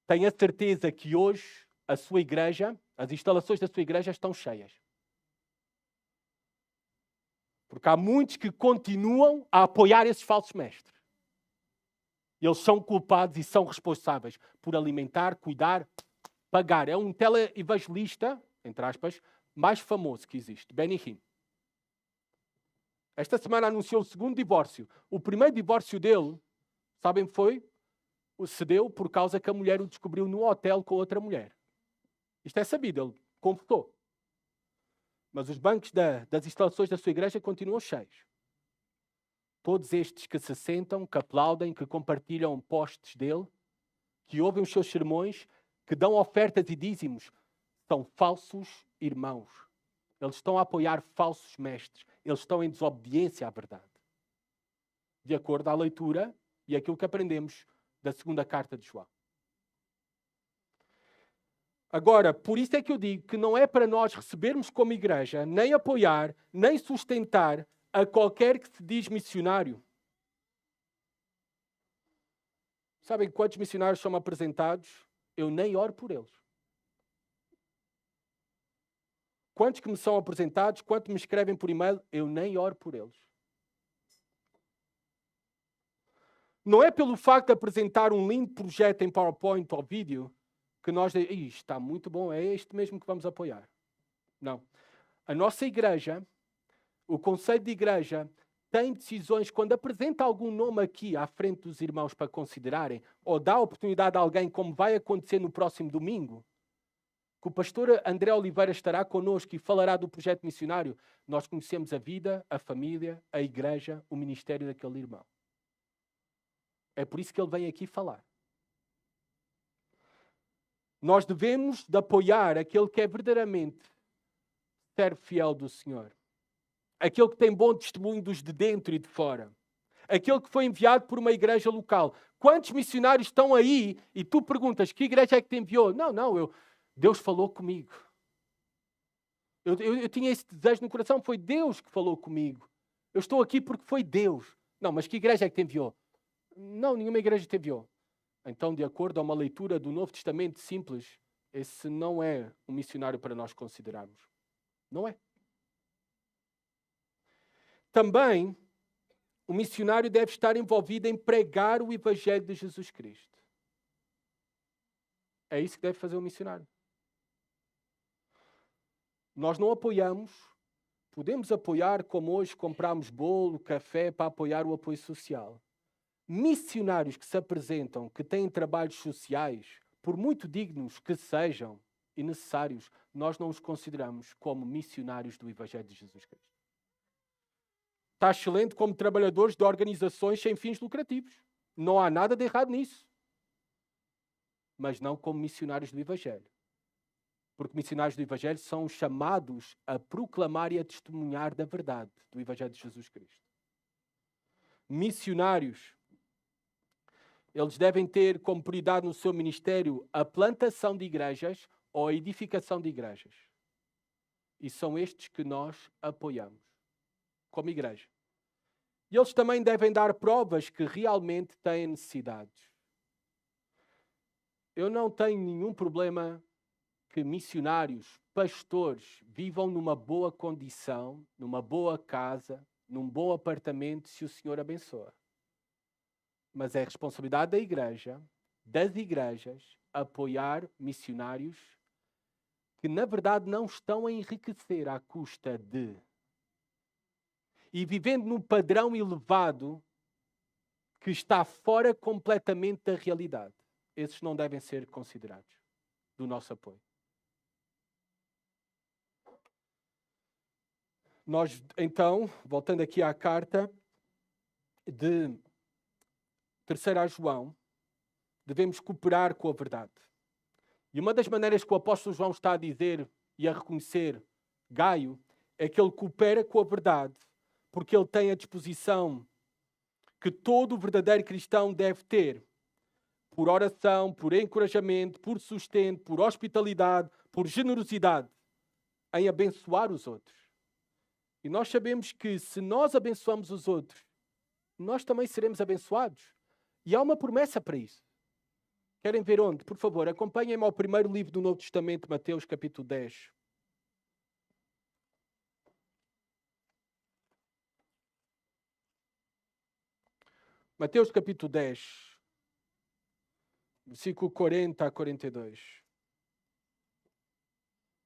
Tenho a certeza que hoje a sua igreja, as instalações da sua igreja estão cheias. Porque há muitos que continuam a apoiar esses falsos mestres. Eles são culpados e são responsáveis por alimentar, cuidar, pagar. É um teleevangelista, entre aspas, mais famoso que existe, Benny Hinn. Esta semana anunciou o segundo divórcio. O primeiro divórcio dele, sabem, foi cedeu por causa que a mulher o descobriu no hotel com outra mulher. Isto é sabido, ele confessou. Mas os bancos das instalações da sua igreja continuam cheios. Todos estes que se sentam, que aplaudem, que compartilham posts dele, que ouvem os seus sermões, que dão ofertas e dízimos, são falsos irmãos. Eles estão a apoiar falsos mestres. Eles estão em desobediência à verdade. De acordo à leitura e aquilo que aprendemos da segunda carta de João. Agora, por isso é que eu digo que não é para nós recebermos como igreja, nem apoiar, nem sustentar a qualquer que se diz missionário. Sabem quantos missionários são apresentados? Eu nem oro por eles. Quantos que me são apresentados, quantos me escrevem por e-mail, eu nem oro por eles. Não é pelo facto de apresentar um lindo projeto em PowerPoint ou vídeo que nós dizemos, isto está muito bom, é este mesmo que vamos apoiar. Não. A nossa igreja, o conselho de igreja, tem decisões, quando apresenta algum nome aqui à frente dos irmãos para considerarem, ou dá oportunidade a alguém, como vai acontecer no próximo domingo, que o pastor André Oliveira estará connosco e falará do projeto missionário, nós conhecemos a vida, a família, a igreja, o ministério daquele irmão. É por isso que ele vem aqui falar. Nós devemos de apoiar aquele que é verdadeiramente servo fiel do Senhor. Aquele que tem bom testemunho dos de dentro e de fora. Aquele que foi enviado por uma igreja local. Quantos missionários estão aí e tu perguntas, que igreja é que te enviou? Não, Deus falou comigo. Eu tinha esse desejo no coração, foi Deus que falou comigo. Eu estou aqui porque foi Deus. Não, mas que igreja é que te enviou? Não, nenhuma igreja te enviou. Então, de acordo a uma leitura do Novo Testamento simples, esse não é um missionário para nós considerarmos. Não é. Também, o missionário deve estar envolvido em pregar o Evangelho de Jesus Cristo. É isso que deve fazer o missionário. Nós não apoiamos, podemos apoiar como hoje compramos bolo, café para apoiar o apoio social. Missionários que se apresentam, que têm trabalhos sociais, por muito dignos que sejam e necessários, nós não os consideramos como missionários do Evangelho de Jesus Cristo. Está excelente como trabalhadores de organizações sem fins lucrativos. Não há nada de errado nisso. Mas não como missionários do Evangelho. Porque missionários do Evangelho são chamados a proclamar e a testemunhar da verdade do Evangelho de Jesus Cristo. Missionários, eles devem ter como prioridade no seu ministério a plantação de igrejas ou a edificação de igrejas. E são estes que nós apoiamos, como igreja. E eles também devem dar provas que realmente têm necessidades. Eu não tenho nenhum problema que missionários, pastores, vivam numa boa condição, numa boa casa, num bom apartamento, se o Senhor abençoa. Mas é responsabilidade da igreja, das igrejas, apoiar missionários que, na verdade, não estão a enriquecer à custa de... E vivendo num padrão elevado que está fora completamente da realidade. Esses não devem ser considerados do nosso apoio. Nós, então, voltando aqui à carta de 3 João, devemos cooperar com a verdade. E uma das maneiras que o apóstolo João está a dizer e a reconhecer Gaio é que ele coopera com a verdade, porque ele tem a disposição que todo verdadeiro cristão deve ter, por oração, por encorajamento, por sustento, por hospitalidade, por generosidade, em abençoar os outros. E nós sabemos que se nós abençoamos os outros, nós também seremos abençoados. E há uma promessa para isso. Querem ver onde? Por favor, acompanhem-me ao primeiro livro do Novo Testamento, Mateus capítulo 10. Mateus capítulo 10, versículo 40 a 42.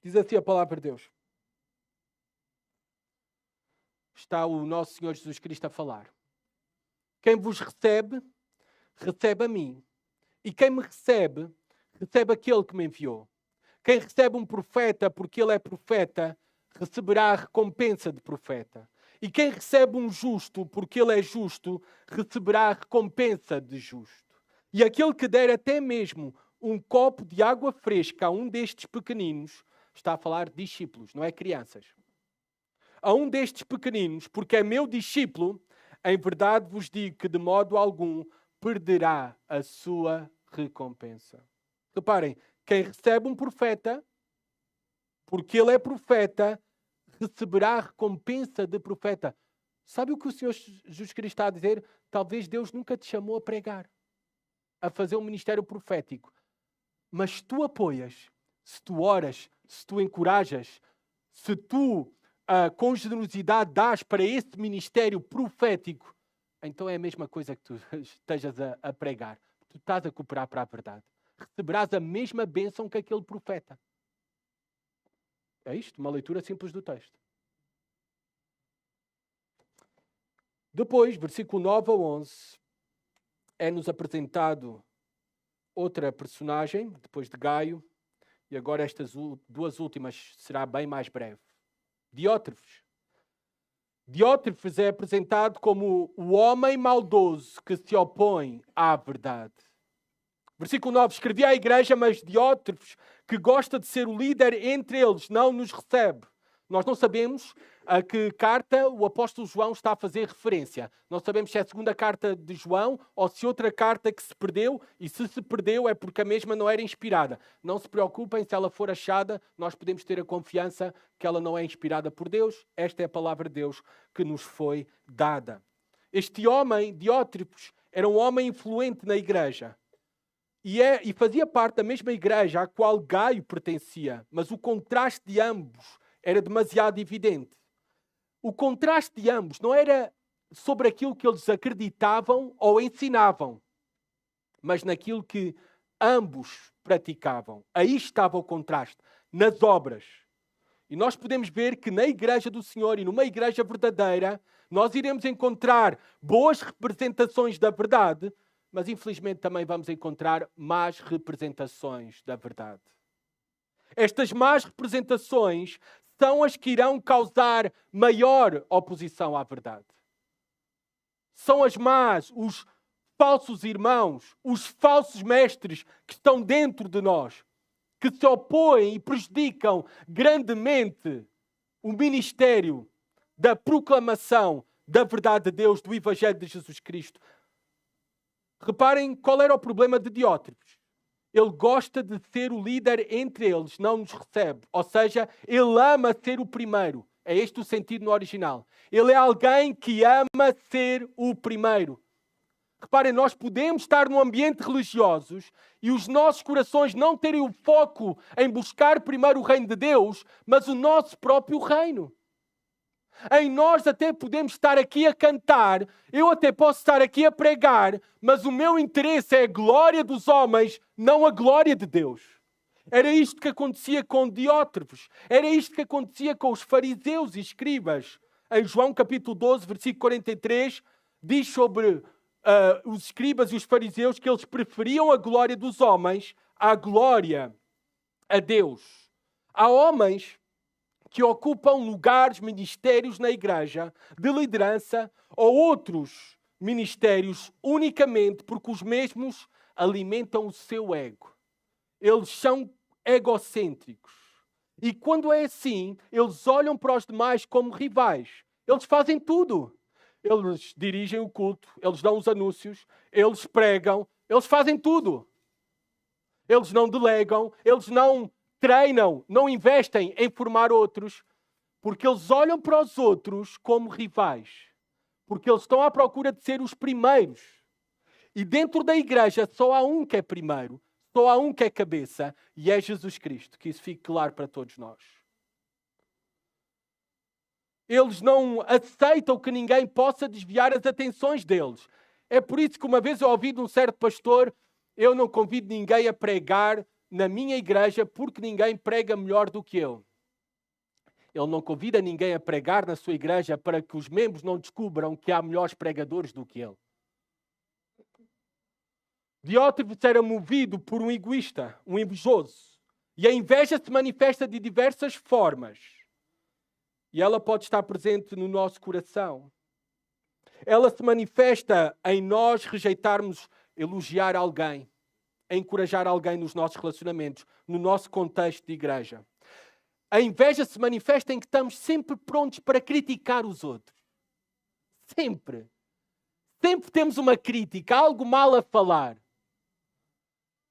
Diz assim a palavra de Deus. Está o nosso Senhor Jesus Cristo a falar. Quem vos recebe, recebe a mim. E quem me recebe, recebe aquele que me enviou. Quem recebe um profeta porque ele é profeta, receberá a recompensa de profeta. E quem recebe um justo porque ele é justo, receberá a recompensa de justo. E aquele que der até mesmo um copo de água fresca a um destes pequeninos, está a falar de discípulos, não é crianças. A um destes pequeninos, porque é meu discípulo, em verdade vos digo que de modo algum perderá a sua recompensa. Reparem, quem recebe um profeta, porque ele é profeta, receberá a recompensa de profeta. Sabe o que o Senhor Jesus Cristo está a dizer? Talvez Deus nunca te chamou a pregar, a fazer um ministério profético. Mas se tu apoias, se tu oras, se tu encorajas, se tu com generosidade dás para esse ministério profético, então é a mesma coisa que tu estejas a pregar. Tu estás a cooperar para a verdade. Receberás a mesma bênção que aquele profeta. É isto, uma leitura simples do texto. Depois, versículo 9 a 11, é-nos apresentado outra personagem, depois de Gaio, e agora estas duas últimas será bem mais breve. Diótrefes. Diótrefes é apresentado como o homem maldoso que se opõe à verdade. Versículo 9. Escrevi à igreja, mas Diótrefes, que gosta de ser o líder entre eles, não nos recebe. Nós não sabemos a que carta o apóstolo João está a fazer referência. Não sabemos se é a segunda carta de João ou se outra carta que se perdeu, e se perdeu é porque a mesma não era inspirada. Não se preocupem, se ela for achada, nós podemos ter a confiança que ela não é inspirada por Deus. Esta é a palavra de Deus que nos foi dada. Este homem, Diótrefes, era um homem influente na igreja. E fazia parte da mesma igreja à qual Gaio pertencia, mas o contraste de ambos era demasiado evidente. O contraste de ambos não era sobre aquilo que eles acreditavam ou ensinavam, mas naquilo que ambos praticavam. Aí estava o contraste, nas obras. E nós podemos ver que na igreja do Senhor e numa igreja verdadeira, nós iremos encontrar boas representações da verdade, mas infelizmente também vamos encontrar más representações da verdade. Estas más representações são as que irão causar maior oposição à verdade. São as más, os falsos irmãos, os falsos mestres que estão dentro de nós, que se opõem e prejudicam grandemente o ministério da proclamação da verdade de Deus, do Evangelho de Jesus Cristo. Reparem qual era o problema de Diótrefes. Ele gosta de ser o líder entre eles, não nos recebe. Ou seja, ele ama ser o primeiro. É este o sentido no original. Ele é alguém que ama ser o primeiro. Reparem, nós podemos estar num ambiente religioso e os nossos corações não terem o foco em buscar primeiro o reino de Deus, mas o nosso próprio reino. Em nós até podemos estar aqui a cantar, eu até posso estar aqui a pregar, mas o meu interesse é a glória dos homens, não a glória de Deus. Era isto que acontecia com Diótrefes. Era isto que acontecia com os fariseus e escribas. Em João capítulo 12, versículo 43, diz sobre os escribas e os fariseus que eles preferiam a glória dos homens à glória a Deus. Há homens que ocupam lugares, ministérios na igreja, de liderança, ou outros ministérios unicamente porque os mesmos alimentam o seu ego. Eles são egocêntricos. E quando é assim, eles olham para os demais como rivais. Eles fazem tudo. Eles dirigem o culto, eles dão os anúncios, eles pregam, eles fazem tudo. Eles não delegam, eles não treinam, não investem em formar outros, porque eles olham para os outros como rivais. Porque eles estão à procura de ser os primeiros. E dentro da igreja só há um que é primeiro, só há um que é cabeça, e é Jesus Cristo. Que isso fique claro para todos nós. Eles não aceitam que ninguém possa desviar as atenções deles. É por isso que uma vez eu ouvi de um certo pastor, eu não convido ninguém a pregar na minha igreja porque ninguém prega melhor do que eu. Ele não convida ninguém a pregar na sua igreja para que os membros não descubram que há melhores pregadores do que ele. Diótrefes era movido por um egoísta, um invejoso. E a inveja se manifesta de diversas formas. E ela pode estar presente no nosso coração. Ela se manifesta em nós rejeitarmos elogiar alguém, encorajar alguém nos nossos relacionamentos, no nosso contexto de igreja. A inveja se manifesta em que estamos sempre prontos para criticar os outros. Sempre. Sempre temos uma crítica, algo mal a falar.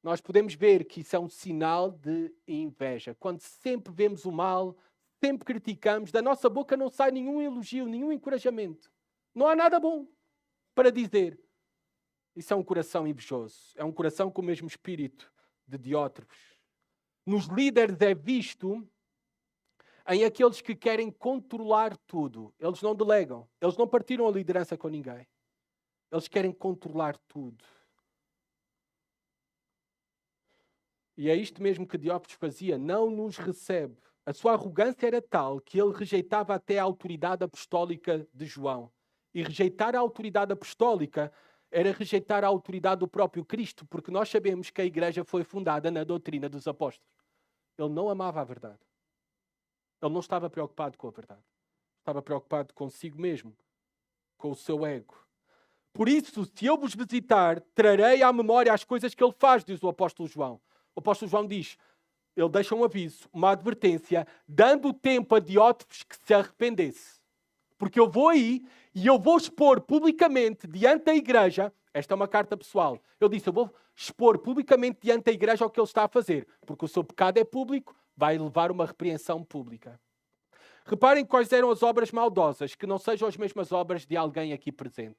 Nós podemos ver que isso é um sinal de inveja. Quando sempre vemos o mal, sempre criticamos, da nossa boca não sai nenhum elogio, nenhum encorajamento. Não há nada bom para dizer. Isso é um coração invejoso. É um coração com o mesmo espírito de Diótrefes. Nos líderes é visto em aqueles que querem controlar tudo. Eles não delegam. Eles não partilham a liderança com ninguém. Eles querem controlar tudo. E é isto mesmo que Diótrefes fazia. Não nos recebe. A sua arrogância era tal que ele rejeitava até a autoridade apostólica de João. E rejeitar a autoridade apostólica era rejeitar a autoridade do próprio Cristo, porque nós sabemos que a igreja foi fundada na doutrina dos apóstolos. Ele não amava a verdade. Ele não estava preocupado com a verdade. Estava preocupado consigo mesmo, com o seu ego. Por isso, se eu vos visitar, trarei à memória as coisas que ele faz, diz o apóstolo João. O apóstolo João diz, ele deixa um aviso, uma advertência, dando tempo a Diótrefes que se arrependesse. Porque eu vou aí e eu vou expor publicamente diante da igreja, esta é uma carta pessoal, eu disse, eu vou expor publicamente diante da igreja o que ele está a fazer, porque o seu pecado é público, vai levar uma repreensão pública. Reparem quais eram as obras maldosas, que não sejam as mesmas obras de alguém aqui presente.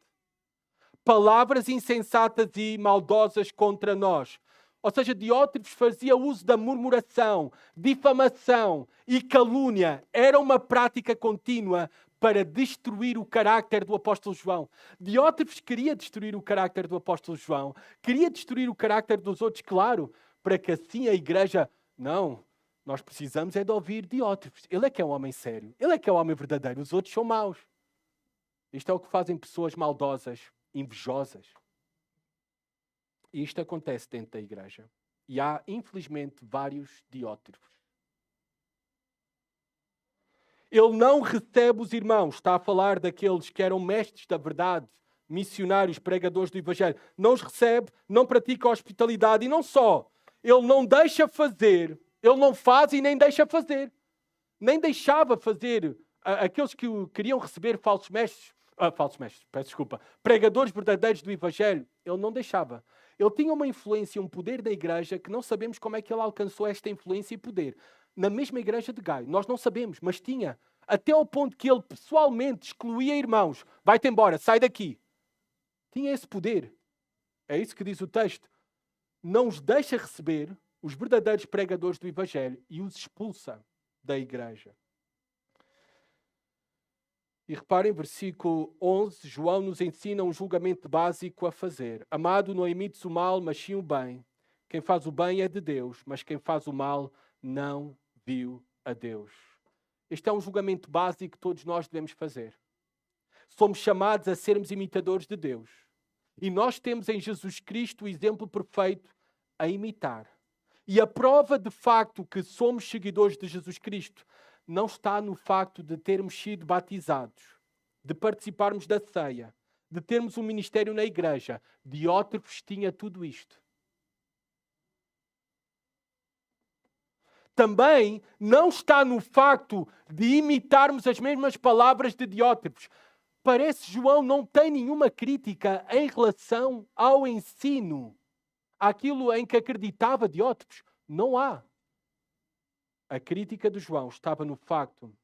Palavras insensatas e maldosas contra nós. Ou seja, Diótrefes fazia uso da murmuração, difamação e calúnia. Era uma prática contínua para destruir o carácter do apóstolo João. Diótrefes queria destruir o carácter do apóstolo João. Queria destruir o carácter dos outros, claro, para que assim a igreja... Não, nós precisamos é de ouvir Diótrefes. Ele é que é um homem sério. Ele é que é um homem verdadeiro. Os outros são maus. Isto é o que fazem pessoas maldosas, invejosas. E isto acontece dentro da igreja. E há, infelizmente, vários Diótrefes. Ele não recebe os irmãos. Está a falar daqueles que eram mestres da verdade, missionários, pregadores do Evangelho. Não os recebe, não pratica a hospitalidade. E não só. Ele não deixa fazer. Ele não faz e nem deixa fazer. Nem deixava fazer aqueles que queriam receber falsos mestres, pregadores verdadeiros do Evangelho. Ele não deixava. Ele tinha uma influência, um poder da igreja que não sabemos como é que ele alcançou esta influência e poder. Na mesma igreja de Gaio. Nós não sabemos, mas tinha. Até ao ponto que ele pessoalmente excluía irmãos. Vai-te embora, sai daqui. Tinha esse poder. É isso que diz o texto. Não os deixa receber os verdadeiros pregadores do Evangelho e os expulsa da igreja. E reparem, versículo 11, João nos ensina um julgamento básico a fazer. Amado, não imites o mal, mas sim o bem. Quem faz o bem é de Deus, mas quem faz o mal não viu a Deus. Este é um julgamento básico que todos nós devemos fazer. Somos chamados a sermos imitadores de Deus. E nós temos em Jesus Cristo o exemplo perfeito a imitar. E a prova de facto que somos seguidores de Jesus Cristo não está no facto de termos sido batizados, de participarmos da ceia, de termos um ministério na igreja. Diótrefes tinha tudo isto. Também não está no facto de imitarmos as mesmas palavras de Diótrefes. Parece que João não tem nenhuma crítica em relação ao ensino, àquilo em que acreditava Diótrefes. Não há. A crítica de João estava no facto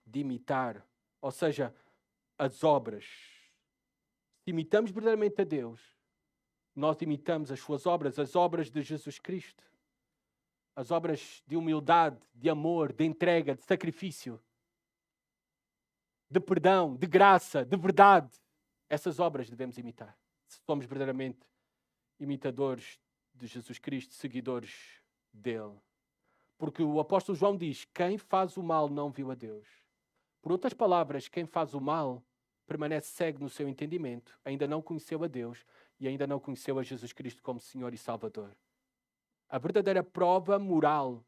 de imitar, ou seja, as obras. Se imitamos verdadeiramente a Deus, nós imitamos as suas obras, as obras de Jesus Cristo. As obras de humildade, de amor, de entrega, de sacrifício, de perdão, de graça, de verdade. Essas obras devemos imitar. Se somos verdadeiramente imitadores de Jesus Cristo, seguidores dele. Porque o apóstolo João diz, quem faz o mal não viu a Deus. Por outras palavras, quem faz o mal permanece cego no seu entendimento, ainda não conheceu a Deus e ainda não conheceu a Jesus Cristo como Senhor e Salvador. A verdadeira prova moral,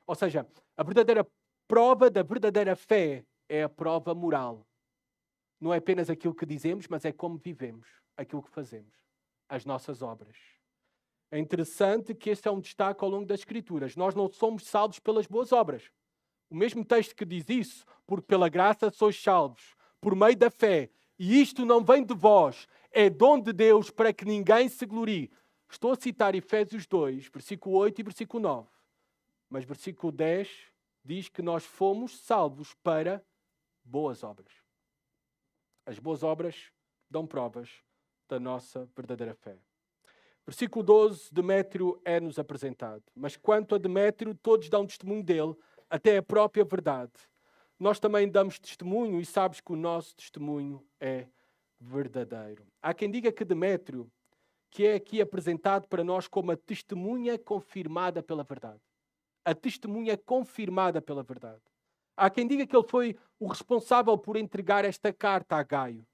ou seja, a verdadeira prova da verdadeira fé é a prova moral. Não é apenas aquilo que dizemos, mas é como vivemos, aquilo que fazemos, as nossas obras. É interessante que este é um destaque ao longo das Escrituras. Nós não somos salvos pelas boas obras. O mesmo texto que diz isso, porque pela graça sois salvos, por meio da fé. E isto não vem de vós, é dom de Deus para que ninguém se glorie. Estou a citar Efésios 2, versículo 8 e versículo 9. Mas versículo 10 diz que nós fomos salvos para boas obras. As boas obras dão provas da nossa verdadeira fé. Versículo 12, Demétrio é-nos apresentado. Mas quanto a Demétrio, todos dão testemunho dele, até a própria verdade. Nós também damos testemunho e sabes que o nosso testemunho é verdadeiro. Há quem diga que Demétrio, que é aqui apresentado para nós como a testemunha confirmada pela verdade. A testemunha confirmada pela verdade. Há quem diga que ele foi o responsável por entregar esta carta a Gaio.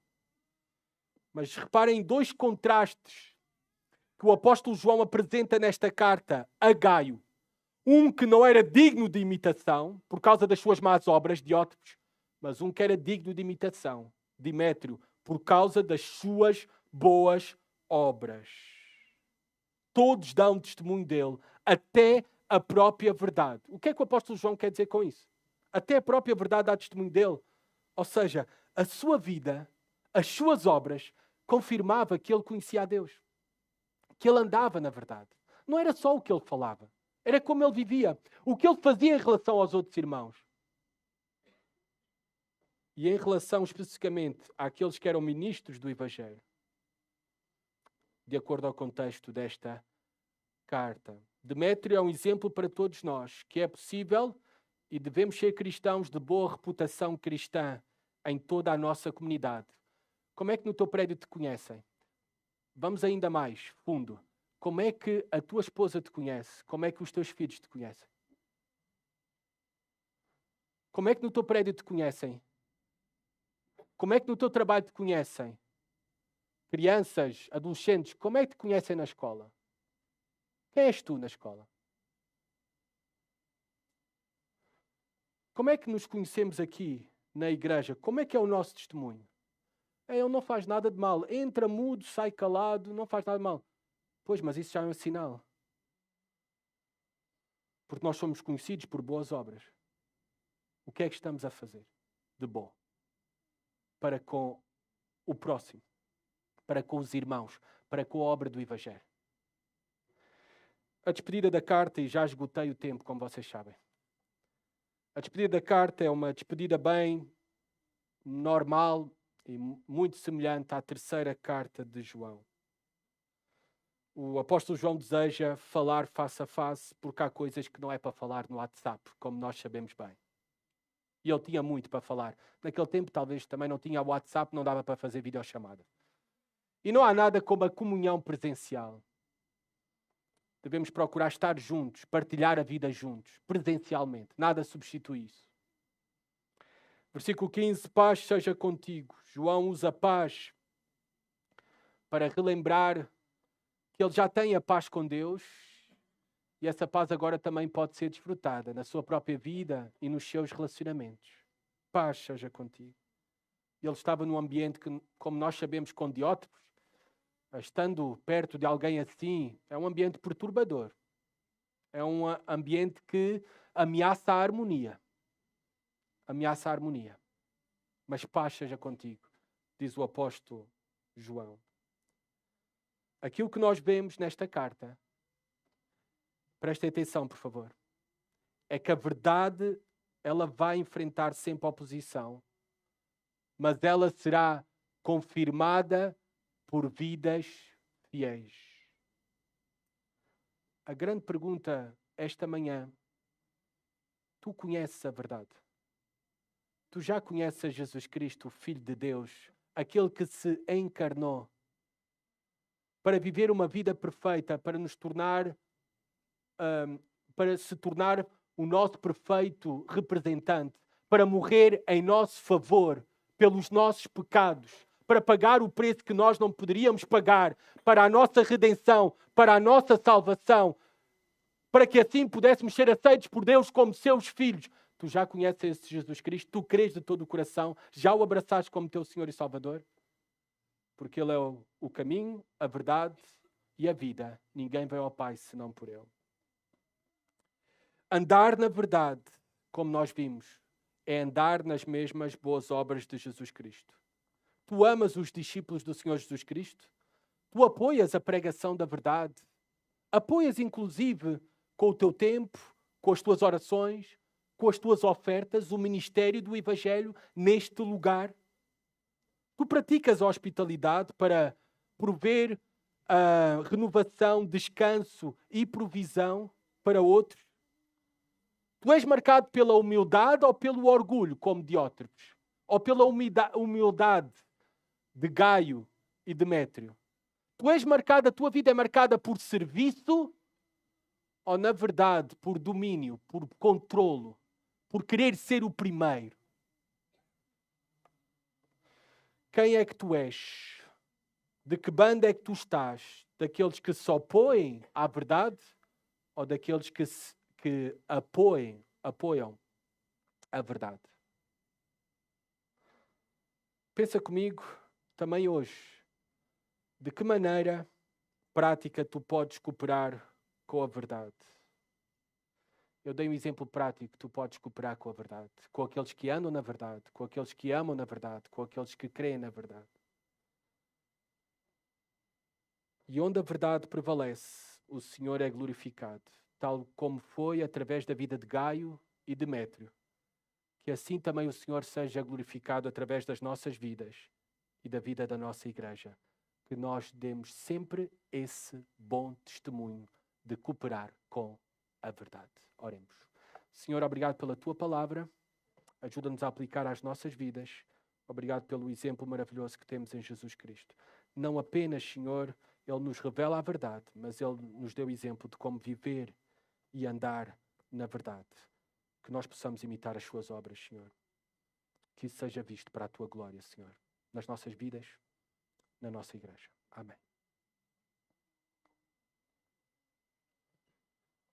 Mas reparem dois contrastes que o apóstolo João apresenta nesta carta a Gaio. Um que não era digno de imitação, por causa das suas más obras, Diótrefes, mas um que era digno de imitação, Demétrio, por causa das suas boas obras. Todos dão testemunho dele, até a própria verdade. O que é que o apóstolo João quer dizer com isso? Até a própria verdade dá testemunho dele. Ou seja, a sua vida, as suas obras, confirmava que ele conhecia a Deus. Que ele andava na verdade. Não era só o que ele falava. Era como ele vivia. O que ele fazia em relação aos outros irmãos. E em relação especificamente àqueles que eram ministros do Evangelho. De acordo ao contexto desta carta. Demétrio é um exemplo para todos nós. Que é possível e devemos ser cristãos de boa reputação cristã em toda a nossa comunidade. Como é que no teu prédio te conhecem? Vamos ainda mais fundo. Como é que a tua esposa te conhece? Como é que os teus filhos te conhecem? Como é que no teu prédio te conhecem? Como é que no teu trabalho te conhecem? Crianças, adolescentes, como é que te conhecem na escola? Quem és tu na escola? Como é que nos conhecemos aqui na igreja? Como é que é o nosso testemunho? Ele não faz nada de mal. Entra mudo, sai calado, não faz nada de mal. Pois, mas isso já é um sinal. Porque nós somos conhecidos por boas obras. O que é que estamos a fazer de bom? Para com o próximo. Para com os irmãos. Para com a obra do Evangelho. A despedida da carta, e já esgotei o tempo, como vocês sabem. A despedida da carta é uma despedida bem normal e muito semelhante à terceira carta de João. O apóstolo João deseja falar face a face porque há coisas que não é para falar no WhatsApp, como nós sabemos bem. E ele tinha muito para falar. Naquele tempo talvez também não tinha WhatsApp, não dava para fazer videochamada. E não há nada como a comunhão presencial. Devemos procurar estar juntos, partilhar a vida juntos, presencialmente. Nada substitui isso. Versículo 15, paz seja contigo. João usa paz para relembrar que ele já tem a paz com Deus e essa paz agora também pode ser desfrutada na sua própria vida e nos seus relacionamentos. Paz seja contigo. Ele estava num ambiente que, como nós sabemos, com Diótrefes, estando perto de alguém assim, é um ambiente perturbador. É um ambiente que ameaça a harmonia. Ameaça a harmonia. Mas paz seja contigo, diz o apóstolo João. Aquilo que nós vemos nesta carta, prestem atenção, por favor, é que a verdade, ela vai enfrentar sempre oposição, mas ela será confirmada por vidas fiéis. A grande pergunta esta manhã, tu conheces a verdade? Tu já conheces Jesus Cristo, o Filho de Deus, aquele que se encarnou para viver uma vida perfeita, para nos tornar, para se tornar o nosso perfeito representante, para morrer em nosso favor, pelos nossos pecados, para pagar o preço que nós não poderíamos pagar, para a nossa redenção, para a nossa salvação, para que assim pudéssemos ser aceitos por Deus como seus filhos. Tu já conheces esse Jesus Cristo? Tu crês de todo o coração? Já o abraçaste como teu Senhor e Salvador? Porque Ele é o caminho, a verdade e a vida. Ninguém vai ao Pai senão por Ele. Andar na verdade, como nós vimos, é andar nas mesmas boas obras de Jesus Cristo. Tu amas os discípulos do Senhor Jesus Cristo? Tu apoias a pregação da verdade? Apoias inclusive com o teu tempo, com as tuas orações, com as tuas ofertas, o ministério do Evangelho neste lugar? Tu praticas a hospitalidade para prover a renovação, descanso e provisão para outros? Tu és marcado pela humildade ou pelo orgulho, como Diótrefes? Ou pela humildade de Gaio e Demétrio? Tu és marcado, a tua vida é marcada por serviço ou, na verdade, por domínio, por controlo, por querer ser o primeiro? Quem é que tu és? De que bando é que tu estás? Daqueles que se opõem à verdade ou daqueles que apoiam a verdade? Pensa comigo também hoje, de que maneira prática tu podes cooperar com a verdade? Eu dei um exemplo prático, tu podes cooperar com a verdade, com aqueles que andam na verdade, com aqueles que amam na verdade, com aqueles que creem na verdade. E onde a verdade prevalece, o Senhor é glorificado, tal como foi através da vida de Gaio e Demétrio. Que assim também o Senhor seja glorificado através das nossas vidas e da vida da nossa igreja. Que nós demos sempre esse bom testemunho de cooperar com a verdade. Oremos. Senhor, obrigado pela tua palavra. Ajuda-nos a aplicar às nossas vidas. Obrigado pelo exemplo maravilhoso que temos em Jesus Cristo. Não apenas, Senhor, Ele nos revela a verdade, mas Ele nos deu exemplo de como viver e andar na verdade. Que nós possamos imitar as suas obras, Senhor. Que isso seja visto para a tua glória, Senhor. Nas nossas vidas, na nossa igreja. Amém.